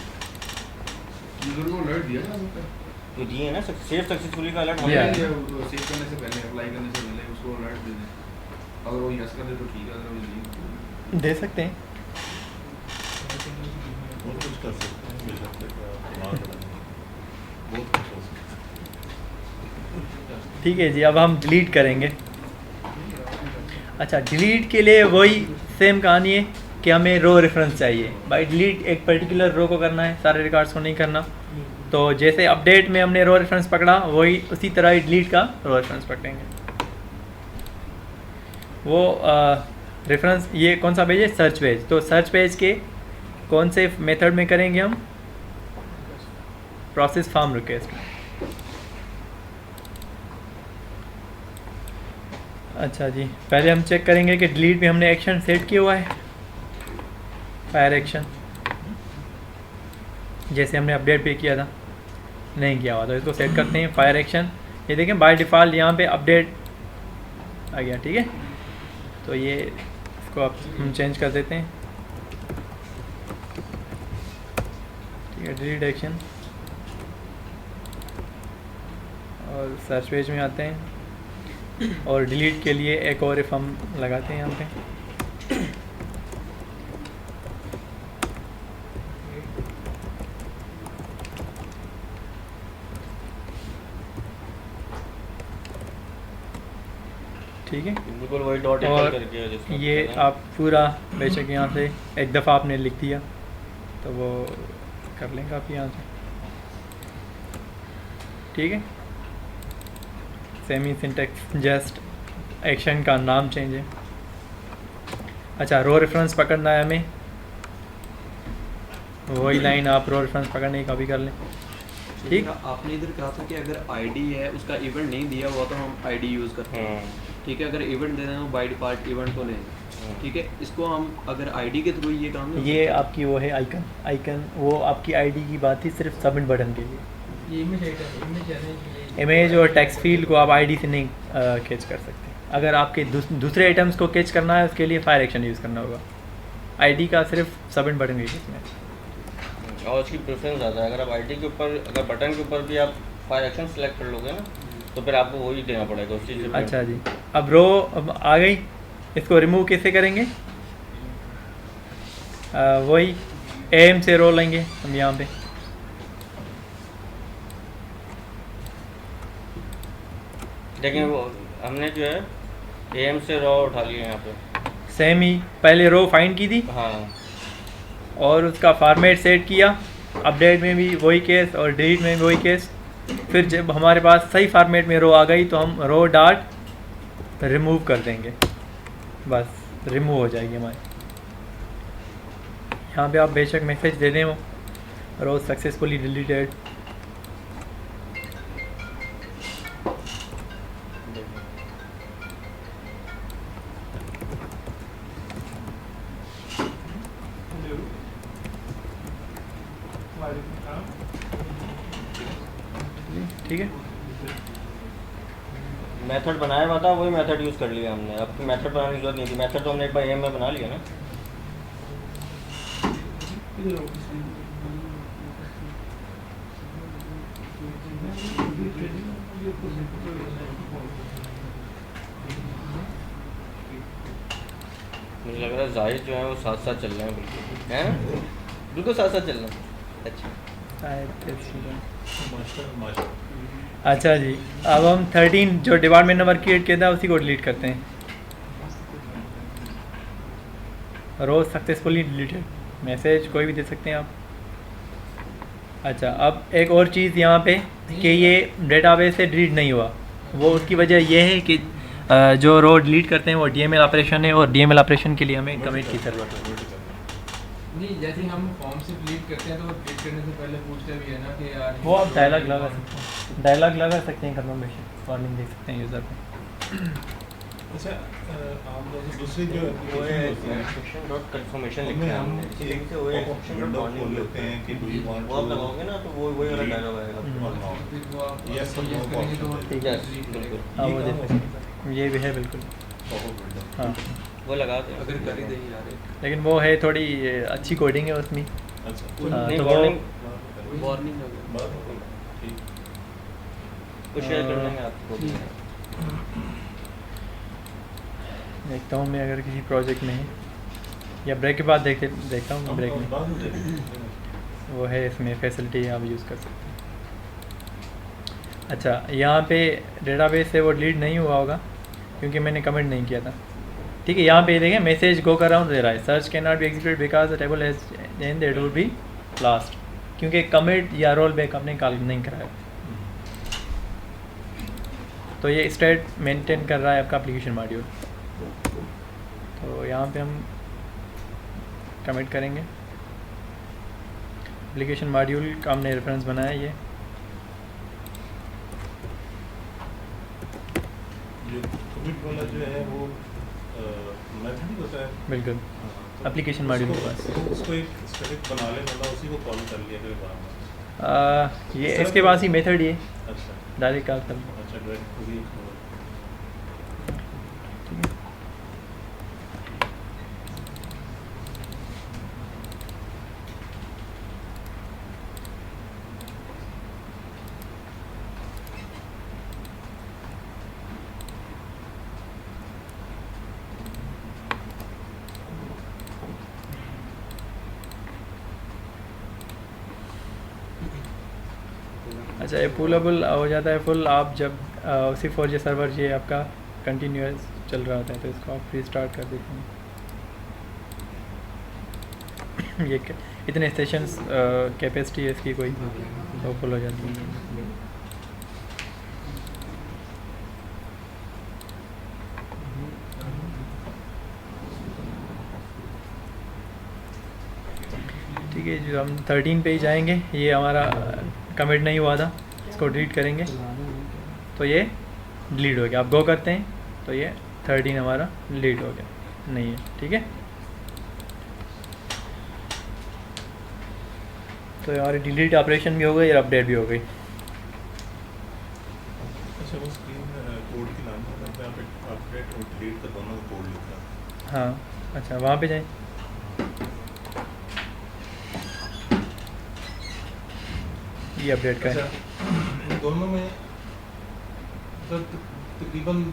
यूजर को अलर्ट दिया ना उसका? तो दिए ना सेव सक्सेसफुली का अलर्ट Yeah। सेव करने से पहले, अप्लाई करने से पहले उसको अलर्ट दे दें। अगर वो यस कर दे तो ठीक है, अगर वो नहीं दे सकते हैं। बहुत कुछ कर सकते हैं, बेशक बहुत कुछ कर सकते हैं। ठीक है जी, अब हम डिलीट करेंगे। अच्छा, डिलीट के लिए वही सेम कहानी है कि हमें रो रेफरेंस चाहिए। बाय डिलीट एक पर्टिकुलर रो को करना है, सारे रिकॉर्ड्स को नहीं करना। तो जैसे अपडेट में हमने रो रेफरेंस पकड़ा, वही उसी तरह ही डिलीट का रो रेफरेंस पकड़ेंगे। वो रेफरेंस ये कौन सा पेज है? Search page. तो सर्च पेज के कौन से मेथड में करेंगे हम? प्रोसेस फार्म रिक्वेस्ट में। अच्छा जी, पहले हम चेक करेंगे कि डिलीट में हमने एक्शन सेट किया हुआ है, फायर एक्शन, जैसे हमने अपडेट पे किया था, नहीं किया हुआ। तो इसको सेट करते हैं फायर एक्शन। ये देखें बाय डिफ़ॉल्ट यहाँ पे अपडेट आ गया। ठीक है, तो ये इसको अब हम चेंज कर देते हैं। ठीक है, डिलीट एक्शन और सर्च पेज में आते हैं और डिलीट के लिए एक और इफ हम लगाते हैं यहाँ पे। ठीक है, बिल्कुल वही डॉट और करके जिसको ये कहते हैं। आप पूरा बेशक यहाँ से एक दफ़ा आपने लिख दिया तो वो कर लेंगे आप यहाँ से। ठीक है, सेमी सिंटेक्स जस्ट एक्शन का नाम चेंज है। अच्छा, रो रेफरेंस पकड़ना है हमें, वही लाइन आप रो रेफरेंस पकड़ने की कॉपी कर लें। ठीक, आपने इधर कहा था कि अगर आईडी है उसका इवेंट नहीं दिया हुआ तो हम आईडी यूज़ करते हैं। ठीक है, अगर इवेंट दे दें तो बाय डिफ़ॉल्ट इवेंट को नहीं। ठीक है, इसको हम अगर आईडी के थ्रू ये काम नहीं ये आपकी वो है आइकन, वो आपकी आईडी की बात थी सिर्फ सबमिट बटन के लिए। ये इमेज इमेज और टेक्स्ट फील्ड को आप आईडी से नहीं कैच कर सकते। अगर आपके दूसरे आइटम्स को कैच करना है उसके लिए फायर एक्शन यूज़ करना होगा। आईडी का सिर्फ सबमिट बटन के केस में। और उसकी प्रेफरेंस आता है, अगर आप आईडी के ऊपर, अगर बटन के ऊपर भी आप फायर एक्शन सेलेक्ट कर लोगे ना, तो फिर आपको वही देना पड़ेगा उस चीज़ से। अच्छा जी, अब रो अब आ गई, इसको रिमूव कैसे करेंगे? वही एम से रो लेंगे हम यहाँ पे। लेकिन वो हमने जो है एम से रॉ उठा लिया यहाँ पे। सेम ही पहले रो फाइंड की थी हाँ, और उसका फॉर्मेट सेट किया। अपडेट में भी वही केस और डिलीट में भी वही केस। फिर जब हमारे पास सही फॉर्मेट में रो आ गई तो हम रो डॉट रिमूव कर देंगे, बस रिमूव हो जाएगी हमारी। यहाँ पे आप बेशक मैसेज दे दें वो रो सक्सेसफुली डिलीटेड। ठीक है, मेथड बनाया हुआ था, वही मेथड यूज़ कर लिया हमने। अब मेथड बनाने की जरूरत नहीं थी, मेथड तो हमने एक बार एम में बना लिया ना। मुझे लग रहा है जाहिद जो है वो साथ साथ चल रहे हैं, बिल्कुल है ना? बिल्कुल साथ साथ चल रहे हैं। अच्छा, अच्छा जी, अब हम 13 जो डिपार्टमेंट नंबर क्रिएट किया था उसी को डिलीट करते हैं। रोज सक्सेसफुली डिलीटेड, मैसेज कोई भी दे सकते हैं आप। अच्छा, अब एक और चीज़ यहाँ पे कि ये डेटाबेस से डिलीट नहीं हुआ, वो उसकी वजह ये है कि जो रो डिलीट करते हैं वो डीएमएल ऑपरेशन है, और डीएमएल ऑपरेशन के लिए हमें कमिट की ज़रूरत है। नहीं, जैसे हम फॉर्म से डिलीट करते हैं तो डिलीट करने से पहले पूछते भी है ना कि यार वो आप डायलॉग लगा सकते हैं, डायलॉग लगा सकते हैं, कंफर्मेशन वार्निंग दे सकते हैं यूज़र को। अच्छा, आप दूसरी जो वो है एक्सेप्शन डॉट कंफर्मेशन लिखते हैं हमने, इसी लिंक से वो है एक्सेप्शन डॉट वार्निंग लेते हैं कि डू यू वांट वो आप लगाओगे ना तो वो वही वाला डायलॉग आएगा। फिर वो आप Yes, yes no करेंगे तो problem. Yes, delete बिल्कुल। करेगा। हाँ वो दे सकते हैं, ये भी है बिल्कुल। हाँ, वो लगा दे अगर कर ही दे यार लेकिन वो है थोड़ी अच्छी कोडिंग है उसमें। अच्छा, हाँ, नहीं तो वो वार्निंग वार्निंग अगर ठीक। वो शेयर कर देंगे आपको। देखता हूँ मैं अगर किसी प्रोजेक्ट में है, या ब्रेक के बाद देखता हूँ मैं ब्रेक में। वो है इसमें फैसिलिटी आप यूज़ कर सकते हैं। अच्छा, यहाँ पे डेटाबेस से वो डिलीट नहीं हुआ होगा क्योंकि मैंने कमेंट नहीं किया था। ठीक है, यहाँ पे देखें मैसेज गो कर रहा हूँ दे रहा है, search can not be executed because the table has and it will be last, क्योंकि कमिट या रोल बैक आपने कॉल नहीं कराया। तो ये स्टेट मेंटेन कर रहा है आपका एप्लीकेशन मॉड्यूल। तो यहाँ पे हम कमिट करेंगे एप्लीकेशन मॉड्यूल का, हमने रेफरेंस बनाया ये। जो कमिट वाला जो है वो मेथड ही होता है। बिल्कुल, हाँ, तो एप्लीकेशन मॉड्यूल के पास उसको एक स्टैटिक बना ले, मतलब उसी को कॉल कर लिया कोई बार। ये इसके पास ही मेथड ये अच्छा डायरेक्ट कॉल कर लो। अच्छा, डायरेक्ट खुद ही अच्छा, ये पुलेबल हो जाता है फुल आप जब उसी 4G सर्वर ये आपका कंटिन्यूस चल रहा होता है, तो इसको आप रीस्टार्ट कर देते हैं। ये इतने सेशंस कैपेसिटी है इसकी कोई, तो फुल हो जाती है। ठीक है, जो हम 13 पे ही जाएंगे, ये हमारा कमिट नहीं हुआ था, इसको डिलीट करेंगे तो ये डिलीट हो गया। आप गो करते हैं तो ये 13 हमारा डिलीट हो गया, नहीं है। ठीक है, तो हमारी डिलीट ऑपरेशन भी हो गई और अपडेट भी हो गई। अच्छा, वो स्क्रीन कोड की नाम है पे आप अपडेट और डिलीट का दोनों का कोड लिखा है। हाँ, अच्छा वहाँ पे जाएं। ये अपडेट का है। अच्छा, इन दोनों में तो तकरीबन